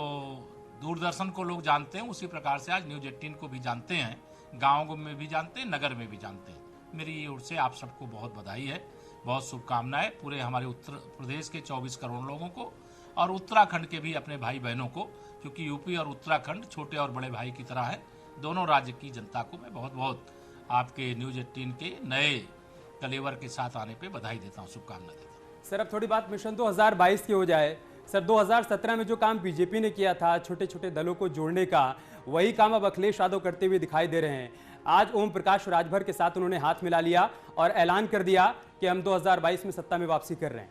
दूरदर्शन को लोग जानते हैं उसी प्रकार से आज न्यूज़ 18 को भी जानते हैं, गाँव में भी जानते हैं, नगर में भी जानते हैं। मेरी ओर से आप सबको बहुत बधाई है, बहुत शुभकामनाएं पूरे हमारे उत्तर प्रदेश के 24 करोड़ लोगों को, और उत्तराखंड के भी अपने भाई बहनों को, क्योंकि यूपी और उत्तराखंड छोटे और बड़े भाई की तरह है। दोनों राज्य की जनता को मैं बहुत बहुत आपके न्यूज़ 18 के नए कलेवर के साथ आने पे बधाई देता हूँ, शुभकामना देता हूँ। सर, अब थोड़ी बात मिशन 2022 की हो जाए। सर, 2017 में जो काम बीजेपी ने किया था छोटे छोटे दलों को जोड़ने का, वही काम अब अखिलेश यादव करते हुए दिखाई दे रहे हैं। आज ओम प्रकाश राजभर के साथ उन्होंने हाथ मिला लिया और ऐलान कर दिया कि हम 2022 में सत्ता में वापसी कर रहे हैं।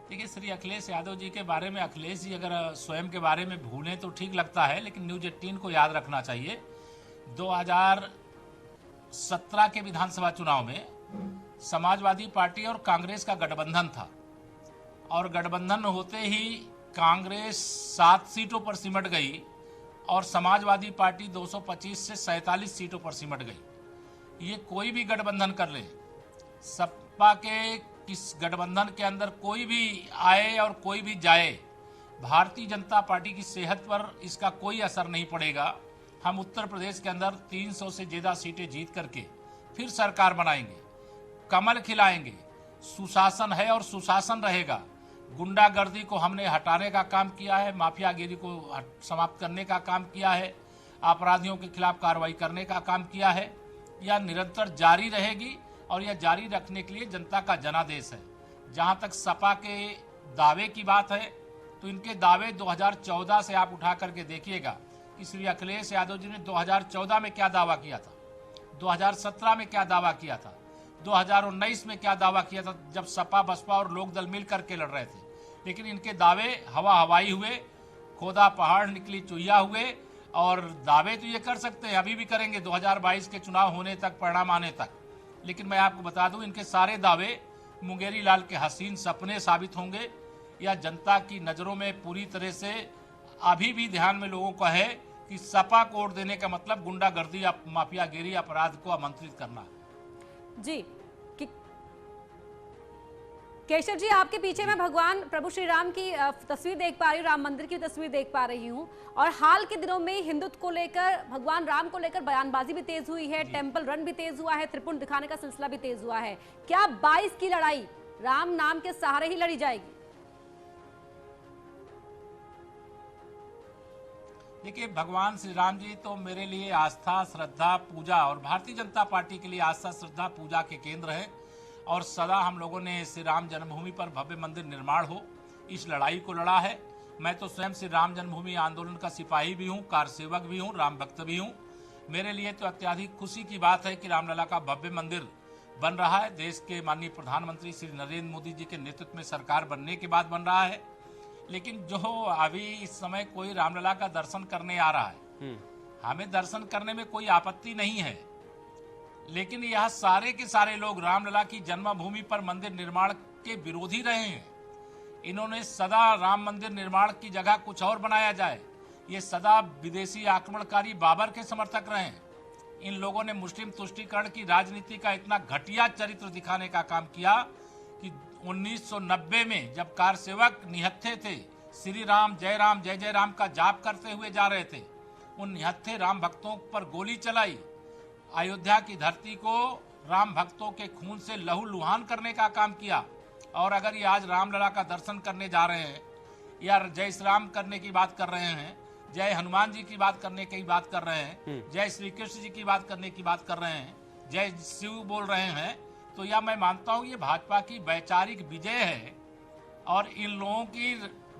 देखिए, श्री अखिलेश यादव जी के बारे में, अखिलेश जी अगर स्वयं के बारे में भूलें तो ठीक लगता है, लेकिन न्यूज़ 18 को याद रखना चाहिए 2017 के विधानसभा चुनाव में समाजवादी पार्टी और कांग्रेस का गठबंधन था, और गठबंधन होते ही कांग्रेस 7 सीटों पर सिमट गई और समाजवादी पार्टी 225 से 47 सीटों पर सिमट गई। ये कोई भी गठबंधन कर ले, सपा के किस गठबंधन के अंदर कोई भी आए और कोई भी जाए, भारतीय जनता पार्टी की सेहत पर इसका कोई असर नहीं पड़ेगा। हम उत्तर प्रदेश के अंदर 300 से ज़्यादा सीटें जीत करके फिर सरकार बनाएंगे, कमल खिलाएंगे, सुशासन है और सुशासन रहेगा। गुंडागर्दी को हमने हटाने का काम किया है, माफियागिरी को समाप्त करने का काम किया है, अपराधियों के खिलाफ कार्रवाई करने का काम किया है। यह निरंतर जारी रहेगी और यह जारी रखने के लिए जनता का जनादेश है। जहां तक सपा के दावे की बात है तो इनके दावे 2014 से आप उठा करके देखिएगा कि श्री अखिलेश यादव जी ने 2014 में क्या दावा किया था, 2017 में क्या दावा किया था, 2019 में क्या दावा किया था, जब सपा बसपा और लोक दल मिल करके लड़ रहे थे। लेकिन इनके दावे हवा हवाई हुए, खोदा पहाड़ निकली चुहिया हुए, और दावे तो ये कर सकते हैं, अभी भी करेंगे 2022 के चुनाव होने तक, परिणाम आने तक। लेकिन मैं आपको बता दूं, इनके सारे दावे मुंगेरी लाल के हसीन सपने साबित होंगे, या जनता की नज़रों में पूरी तरह से अभी भी ध्यान में लोगों का है कि सपा को वोट देने का मतलब गुंडागर्दी या माफियागिरी अपराध को आमंत्रित करना है। जी केशव जी, आपके पीछे मैं भगवान प्रभु श्री राम की तस्वीर देख पा रही हूँ, राम मंदिर की तस्वीर देख पा रही हूँ। और हाल के दिनों में हिंदुत्व को लेकर, भगवान राम को लेकर बयानबाजी भी तेज हुई है, टेंपल रन भी तेज हुआ है, त्रिपुंड दिखाने का सिलसिला भी तेज हुआ है। क्या 22 की लड़ाई राम नाम के सहारे ही लड़ी जाएगी? देखिए, भगवान श्री राम जी तो मेरे लिए आस्था, श्रद्धा, पूजा और भारतीय जनता पार्टी के लिए आस्था, श्रद्धा, पूजा के केंद्र है। और सदा हम लोगों ने श्री राम जन्मभूमि पर भव्य मंदिर निर्माण हो, इस लड़ाई को लड़ा है। मैं तो स्वयं श्री राम जन्मभूमि आंदोलन का सिपाही भी हूँ, कार सेवक भी हूँ, राम भक्त भी हूँ। मेरे लिए तो अत्याधिक खुशी की बात है कि रामलला का भव्य मंदिर बन रहा है। देश के माननीय प्रधानमंत्री श्री नरेंद्र मोदी जी के नेतृत्व में सरकार बनने के बाद बन रहा है। लेकिन जो अभी इस समय कोई रामलला का दर्शन करने आ रहा है, हमें दर्शन करने में कोई आपत्ति नहीं है, लेकिन यह सारे के सारे लोग रामलला की जन्मभूमि पर मंदिर निर्माण के विरोधी रहे हैं। इन्होंने सदा राम मंदिर निर्माण की जगह कुछ और बनाया जाए, ये सदा विदेशी आक्रमणकारी बाबर के समर्थक रहे हैं। इन लोगों ने मुस्लिम तुष्टीकरण की राजनीति का इतना घटिया चरित्र दिखाने का काम किया कि 1990 में जब कार सेवक निहत्थे थे, श्री राम जय जय राम का जाप करते हुए जा रहे थे, उन निहत्थे राम भक्तों पर गोली चलाई। अयोध्या की धरती को राम भक्तों के खून से लहू लुहान करने का काम किया। और अगर ये आज रामलला का दर्शन करने जा रहे हैं या जय श्री राम करने की बात कर रहे हैं, जय हनुमान जी की बात करने की बात कर रहे हैं, जय श्री कृष्ण जी की बात करने की बात कर रहे हैं, जय शिव बोल रहे हैं, तो यह मैं मानता हूँ ये भाजपा की वैचारिक विजय है और इन लोगों की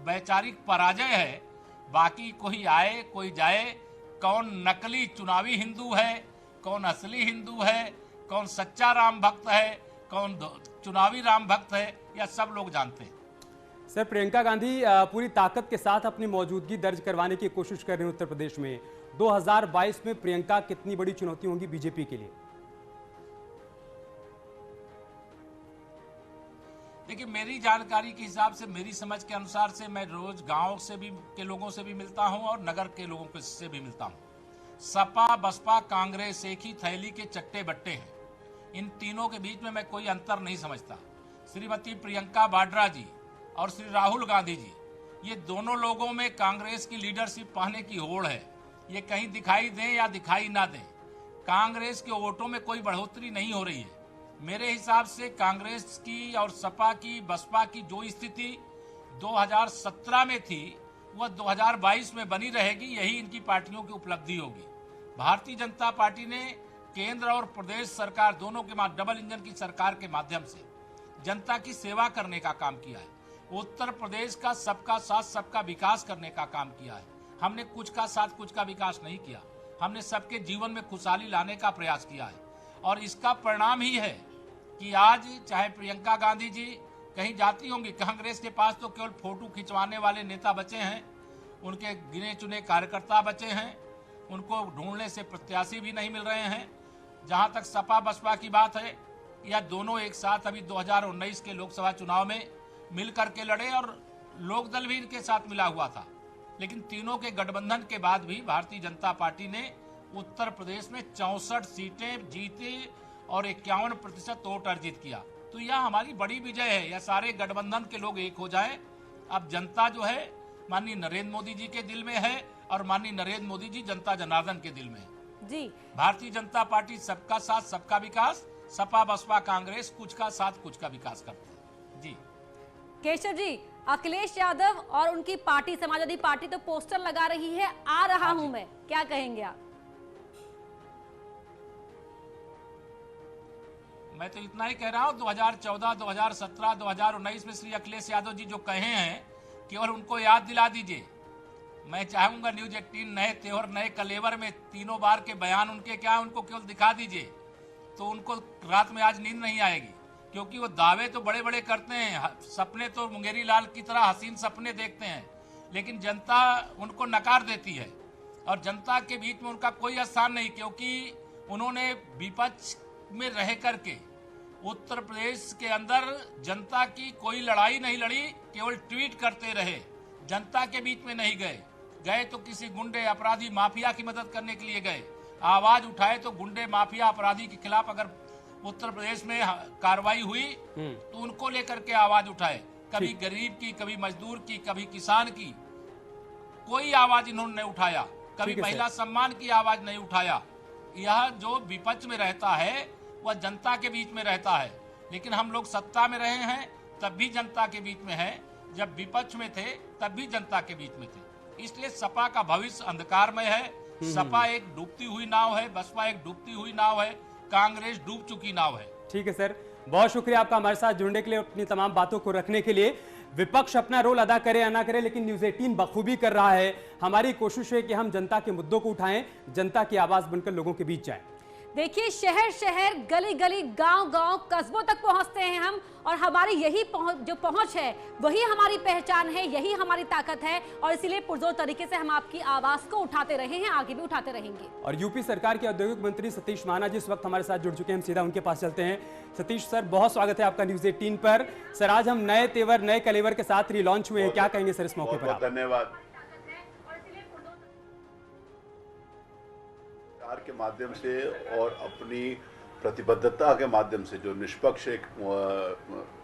वैचारिक पराजय है। बाकी कोई आए कोई जाए, कौन नकली चुनावी हिंदू है, कौन असली हिंदू है, कौन सच्चा राम भक्त है, कौन चुनावी राम भक्त है, यह सब लोग जानते हैं। सर, प्रियंका गांधी पूरी ताकत के साथ अपनी मौजूदगी दर्ज करवाने की कोशिश कर रहे हैं उत्तर प्रदेश में। 2022 में प्रियंका कितनी बड़ी चुनौती होगी बीजेपी के लिए? देखिए, मेरी जानकारी के हिसाब से, मेरी समझ के अनुसार से, मैं रोज गांव से भी के लोगों से भी मिलता हूं और नगर के लोगों से भी मिलता हूं। सपा, बसपा, कांग्रेस एक ही थैली के चट्टे बट्टे हैं। इन तीनों के बीच में मैं कोई अंतर नहीं समझता। श्रीमती प्रियंका वाड्रा जी और श्री राहुल गांधी जी, ये दोनों लोगों में कांग्रेस की लीडरशिप पाने की होड़ है। ये कहीं दिखाई दें या दिखाई ना दें, कांग्रेस के वोटों में कोई बढ़ोतरी नहीं हो रही है। मेरे हिसाब से कांग्रेस की और सपा की, बसपा की जो स्थिति 2017 में थी वह 2022 में बनी रहेगी। यही इनकी पार्टियों की उपलब्धि होगी। भारतीय जनता पार्टी ने केंद्र और प्रदेश सरकार दोनों के डबल इंजन की सरकार के माध्यम से जनता की सेवा करने का काम किया है। उत्तर प्रदेश का सबका साथ सबका विकास करने का काम किया है। हमने कुछ का साथ कुछ का विकास नहीं किया, हमने सबके जीवन में खुशहाली लाने का प्रयास किया है। और इसका परिणाम ही है कि आज चाहे प्रियंका गांधी जी कहीं जाती होंगी, कांग्रेस के पास तो केवल फोटो खिंचवाने वाले नेता बचे हैं, उनके गिने चुने कार्यकर्ता बचे हैं, उनको ढूंढने से प्रत्याशी भी नहीं मिल रहे हैं। जहां तक सपा बसपा की बात है, या दोनों एक साथ अभी 2019 के लोकसभा चुनाव में मिल करके लड़े और लोकदल भी इनके साथ मिला हुआ था। लेकिन तीनों के गठबंधन के बाद भी भारतीय जनता पार्टी ने उत्तर प्रदेश में 64 सीटें जीती और 51% वोट अर्जित किया। तो यह हमारी बड़ी विजय है। यह सारे गठबंधन के लोग एक हो जाएं। अब जनता जो है माननीय नरेंद्र मोदी जी के दिल में है और माननीय नरेंद्र मोदी जी जनता जनार्दन के दिल में है। जी, भारतीय जनता पार्टी सबका साथ सबका विकास, सपा बसपा कांग्रेस कुछ का साथ कुछ का विकास करते हैं। जी केशव जी, अखिलेश यादव और उनकी पार्टी समाजवादी पार्टी तो पोस्टर लगा रही है, आ रहा हूं मैं, क्या कहेंगे आप? मैं तो इतना ही कह रहा हूँ, 2014, 2017, 2019 में श्री अखिलेश यादव जी जो कहे हैं केवल उनको याद दिला दीजिए। मैं चाहूंगा न्यूज 18 नए तेवर नए कलेवर में तीनों बार के बयान उनके क्या है उनको केवल दिखा दीजिए, तो उनको रात में आज नींद नहीं आएगी। क्योंकि वो दावे तो बड़े बड़े करते हैं, सपने तो मुंगेरी लाल की तरह हसीन सपने देखते हैं, लेकिन जनता उनको नकार देती है और जनता के बीच में उनका कोई स्थान नहीं। क्योंकि उन्होंने विपक्ष में रह करके उत्तर प्रदेश के अंदर जनता की कोई लड़ाई नहीं लड़ी, केवल ट्वीट करते रहे, जनता के बीच में नहीं गए तो किसी गुंडे अपराधी माफिया की मदद करने के लिए गए, आवाज उठाए तो गुंडे माफिया अपराधी के खिलाफ अगर उत्तर प्रदेश में कार्रवाई हुई तो उनको लेकर के आवाज उठाए, कभी गरीब की, कभी मजदूर की, कभी किसान की, कोई आवाज इन्होंने नहीं उठाया, कभी महिला सम्मान की आवाज नहीं उठाया। यह जो विपक्ष में रहता है वह जनता के बीच में रहता है, लेकिन हम लोग सत्ता में रहे हैं तब भी जनता के बीच में है, जब विपक्ष में थे तब भी जनता के बीच में थे। इसलिए सपा का भविष्य अंधकारमय है। सपा एक डूबती हुई नाव है, बसपा एक डूबती हुई नाव है, कांग्रेस डूब चुकी नाव है। ठीक है सर, बहुत शुक्रिया आपका हमारे साथ जुड़ने के लिए, अपनी तमाम बातों को रखने के लिए। विपक्ष अपना रोल अदा करे या ना करे, लेकिन न्यूज़ 18 बखूबी कर रहा है। हमारी कोशिश है कि हम जनता के मुद्दों को उठाएं, जनता की आवाज बनकर लोगों के बीच जाएं। देखिए, शहर शहर, गली गली, गांव गांव, कस्बों तक पहुंचते हैं हम, और हमारी यही जो पहुंच है वही हमारी पहचान है, यही हमारी ताकत है, और इसीलिए पुरजोर तरीके से हम आपकी आवाज को उठाते रहे हैं, आगे भी उठाते रहेंगे। और यूपी सरकार के औद्योगिक मंत्री सतीश महाना जी इस वक्त हमारे साथ जुड़ चुके हैं, हम सीधा उनके पास चलते हैं। सतीश सर, बहुत स्वागत है आपका न्यूज़ 18 पर। सर, आज हम नए तेवर, नए कलेवर के साथ रिलॉन्च हुए हैं, क्या कहेंगे सर इस मौके पर? धन्यवाद। के माध्यम से और अपनी प्रतिबद्धता के माध्यम से, जो निष्पक्ष एक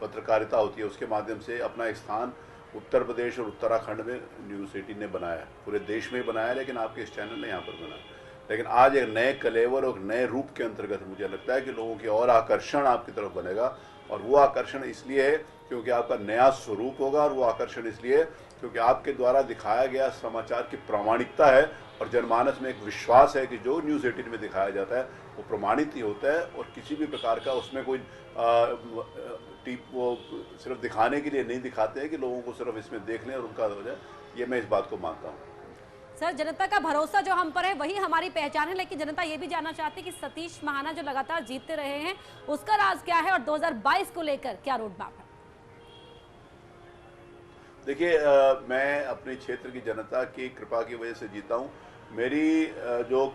पत्रकारिता होती है, उसके माध्यम से अपना एक स्थान उत्तर प्रदेश और उत्तराखंड में न्यूज़ 18 ने बनाया है। पूरे देश में ही बनाया, लेकिन आपके इस चैनल ने यहाँ पर बनाया। लेकिन आज एक नए कलेवर और नए रूप के अंतर्गत मुझे लगता है कि लोगों की और आकर्षण आपकी तरफ बनेगा, और वो आकर्षण इसलिए है क्योंकि आपका नया स्वरूप होगा, और वो आकर्षण इसलिए क्योंकि आपके द्वारा दिखाया गया समाचार की प्रामाणिकता है, और जनमानस में एक विश्वास है कि जो न्यूज़ 18 में दिखाया जाता है वो प्रमाणित ही होता है, और किसी भी प्रकार का उसमें कोई वो सिर्फ दिखाने के लिए नहीं दिखाते हैं कि लोगों को सिर्फ इसमें देख लें और उनका हो जाए। ये मैं इस बात को मानता हूँ। सर, जनता का भरोसा जो हम पर है वही हमारी पहचान है, लेकिन जनता ये भी जानना चाहती है कि सतीश महाना जो लगातार जीतते रहे हैं उसका राज क्या है, और 2022 को लेकर क्या रोड मैप है? देखिए, मैं अपने क्षेत्र की जनता की कृपा की वजह से जीता हूँ। मेरी जो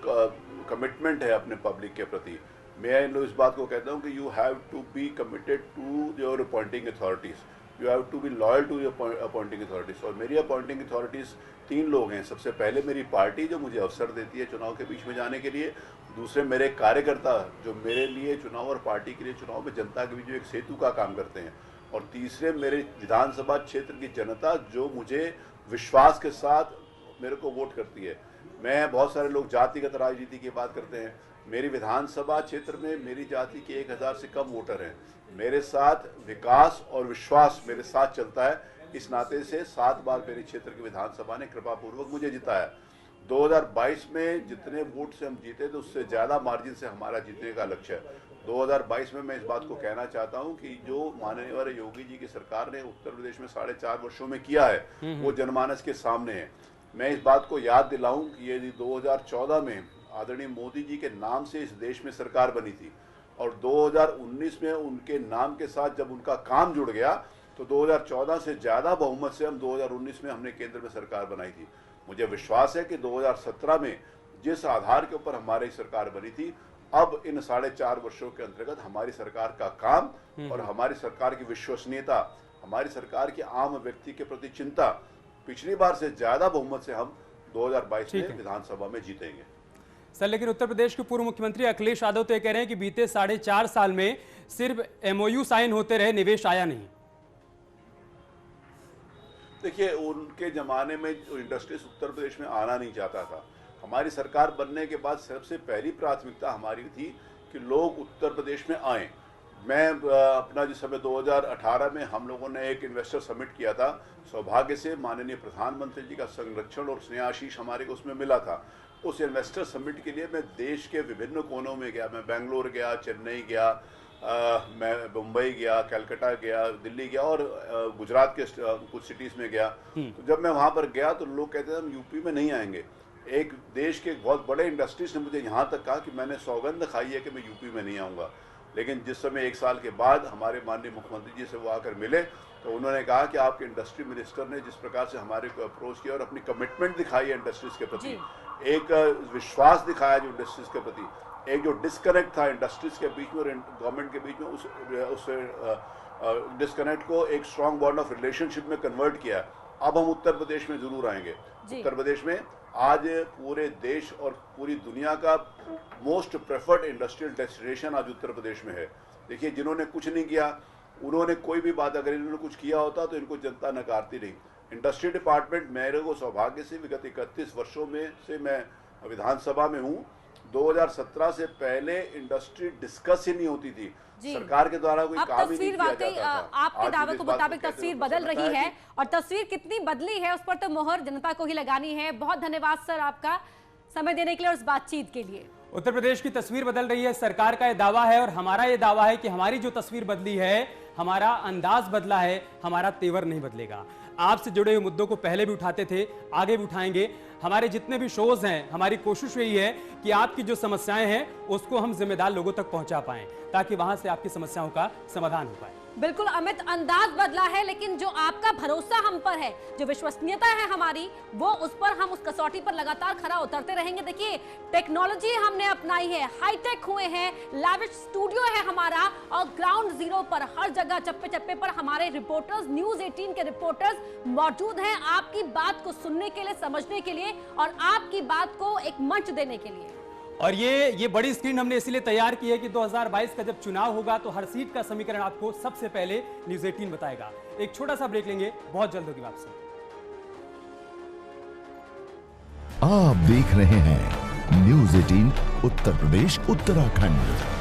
कमिटमेंट है अपने पब्लिक के प्रति, मैं इस बात को कहता हूँ कि you have to be committed to your appointing authorities, you have to be loyal to your appointing authorities. और मेरी अपॉइंटिंग अथॉरिटीज़ 3 लोग हैं। सबसे पहले मेरी पार्टी जो मुझे अवसर देती है चुनाव के बीच में जाने के लिए, दूसरे मेरे कार्यकर्ता जो मेरे लिए चुनाव और पार्टी के लिए चुनाव में जनता के बीच में एक सेतु का काम करते हैं, और तीसरे मेरे विधानसभा क्षेत्र की जनता जो मुझे विश्वास के साथ मेरे को वोट करती है। मैं, बहुत सारे लोग जातिगत राजनीति की बात करते हैं, मेरी विधानसभा क्षेत्र में मेरी जाति के 1000 से कम वोटर हैं। मेरे साथ विकास और विश्वास मेरे साथ चलता है। इस नाते से 7 बार मेरे क्षेत्र की विधानसभा ने कृपापूर्वक मुझे जिताया। 2022 में जितने वोट से हम जीते थे उससे ज़्यादा मार्जिन से हमारा जीतने का लक्ष्य है। 2022 में मैं इस बात को कहना चाहता हूं कि जो माननीय योगी जी की सरकार ने उत्तर प्रदेश में 4.5 वर्षों में किया है वो जनमानस के सामने है। मैं इस बात को याद दिलाऊं कि ये 2014 में आदरणीय मोदी जी के नाम से इस देश में सरकार बनी थी, और 2019 में उनके नाम के साथ जब उनका काम जुड़ गया तो 2014 से ज़्यादा बहुमत से हम 2019 में हमने केंद्र में सरकार बनाई थी। मुझे विश्वास है कि 2017 में जिस आधार के ऊपर हमारी सरकार बनी थी, अब इन 4.5 वर्षों के अंतर्गत हमारी सरकार का काम और हमारी सरकार की विश्वसनीयता, हमारी सरकार के आम व्यक्ति के प्रति चिंता, पिछली बार से ज्यादा बहुमत से हम 2022 में विधानसभा में जीतेंगे। सर, लेकिन उत्तर प्रदेश के पूर्व मुख्यमंत्री अखिलेश यादव तो ये कह रहे हैं कि बीते 4.5 साल में सिर्फ MOU साइन होते रहे, निवेश आया नहीं। देखिए, उनके जमाने में इंडस्ट्रीज उत्तर प्रदेश में आना नहीं चाहता था। हमारी सरकार बनने के बाद सबसे पहली प्राथमिकता हमारी थी कि लोग उत्तर प्रदेश में आएं। मैं अपना जिस समय 2018 में हम लोगों ने एक इन्वेस्टर समिट किया था, सौभाग्य से माननीय प्रधानमंत्री जी का संरक्षण और स्नेहाशीष हमारे को उसमें मिला था। उस इन्वेस्टर समिट के लिए मैं देश के विभिन्न कोनों में गया। मैं बेंगलोर गया, चेन्नई गया, मैं मुंबई गया, कलकत्ता गया, दिल्ली गया और गुजरात के कुछ सिटीज़ में गया। तो जब मैं वहाँ पर गया तो लोग कहते थे हम यूपी में नहीं आएंगे। एक देश के बहुत बड़े इंडस्ट्रीज ने मुझे यहाँ तक कहा कि मैंने सौगंध खाई है कि मैं यूपी में नहीं आऊँगा। लेकिन जिस समय 1 साल के बाद हमारे माननीय मुख्यमंत्री जी से वो आकर मिले तो उन्होंने कहा कि आपके इंडस्ट्री मिनिस्टर ने जिस प्रकार से हमारे को अप्रोच किया और अपनी कमिटमेंट दिखाई है इंडस्ट्रीज के प्रति, एक विश्वास दिखाया जो इंडस्ट्रीज के प्रति, एक जो डिस्कनेक्ट था इंडस्ट्रीज के बीच में और गवर्नमेंट के बीच में, उस डिस्कनेक्ट को एक स्ट्रॉन्ग बॉन्ड ऑफ रिलेशनशिप में कन्वर्ट किया। अब हम उत्तर प्रदेश में जरूर आएंगे। उत्तर प्रदेश में आज पूरे देश और पूरी दुनिया का मोस्ट प्रेफर्ड इंडस्ट्रियल डेस्टिनेशन आज उत्तर प्रदेश में है। देखिए, जिन्होंने कुछ नहीं किया, उन्होंने कोई भी बात, अगर इन्होंने कुछ किया होता तो इनको जनता नकारती नहीं। इंडस्ट्री डिपार्टमेंट, मेरे को सौभाग्य से विगत 31 वर्षों में से मैं विधानसभा में हूँ। 2017 से पहले इंडस्ट्री डिस्कस ही नहीं होती थी, सरकार के द्वारा कोई काम ही नहीं किया जाता था। आपके दावे के मुताबिक तस्वीर बदल रही है, और तस्वीर कितनी बदली है उस पर तो मोहर जनता को ही लगानी है। बहुत धन्यवाद सर आपका समय देने के लिए और इस बातचीत के लिए। उत्तर प्रदेश की तस्वीर बदल रही है, सरकार का यह दावा है, और हमारा यह दावा है कि हमारी जो तस्वीर बदली है, हमारा अंदाज बदला है, हमारा तेवर नहीं बदलेगा। आपसे जुड़े हुए मुद्दों को पहले भी उठाते थे, आगे भी उठाएंगे। हमारे जितने भी शोज हैं, हमारी कोशिश यही है कि आपकी जो समस्याएं हैं उसको हम जिम्मेदार लोगों तक पहुंचा पाएं, ताकि वहां से आपकी समस्याओं का समाधान हो पाए। बिल्कुल अमित, अंदाज बदला है, लेकिन जो आपका भरोसा हम पर है, जो विश्वसनीयता है हमारी, वो उस पर हम उस कसौटी पर लगातार खरा उतरते रहेंगे। देखिए, टेक्नोलॉजी हमने अपनाई है, हाईटेक हुए हैं, लैविश स्टूडियो है हमारा, और ग्राउंड जीरो पर हर जगह चप्पे चप्पे पर हमारे रिपोर्टर्स, न्यूज 18 के रिपोर्टर्स मौजूद हैं आपकी बात को सुनने के लिए, समझने के लिए और आपकी बात को एक मंच देने के लिए। और ये बड़ी स्क्रीन हमने इसलिए तैयार की है कि 2022 का जब चुनाव होगा तो हर सीट का समीकरण आपको सबसे पहले न्यूज 18 बताएगा। एक छोटा सा ब्रेक लेंगे, बहुत जल्द होगी वापसी। आप देख रहे हैं न्यूज 18 उत्तर प्रदेश उत्तराखंड।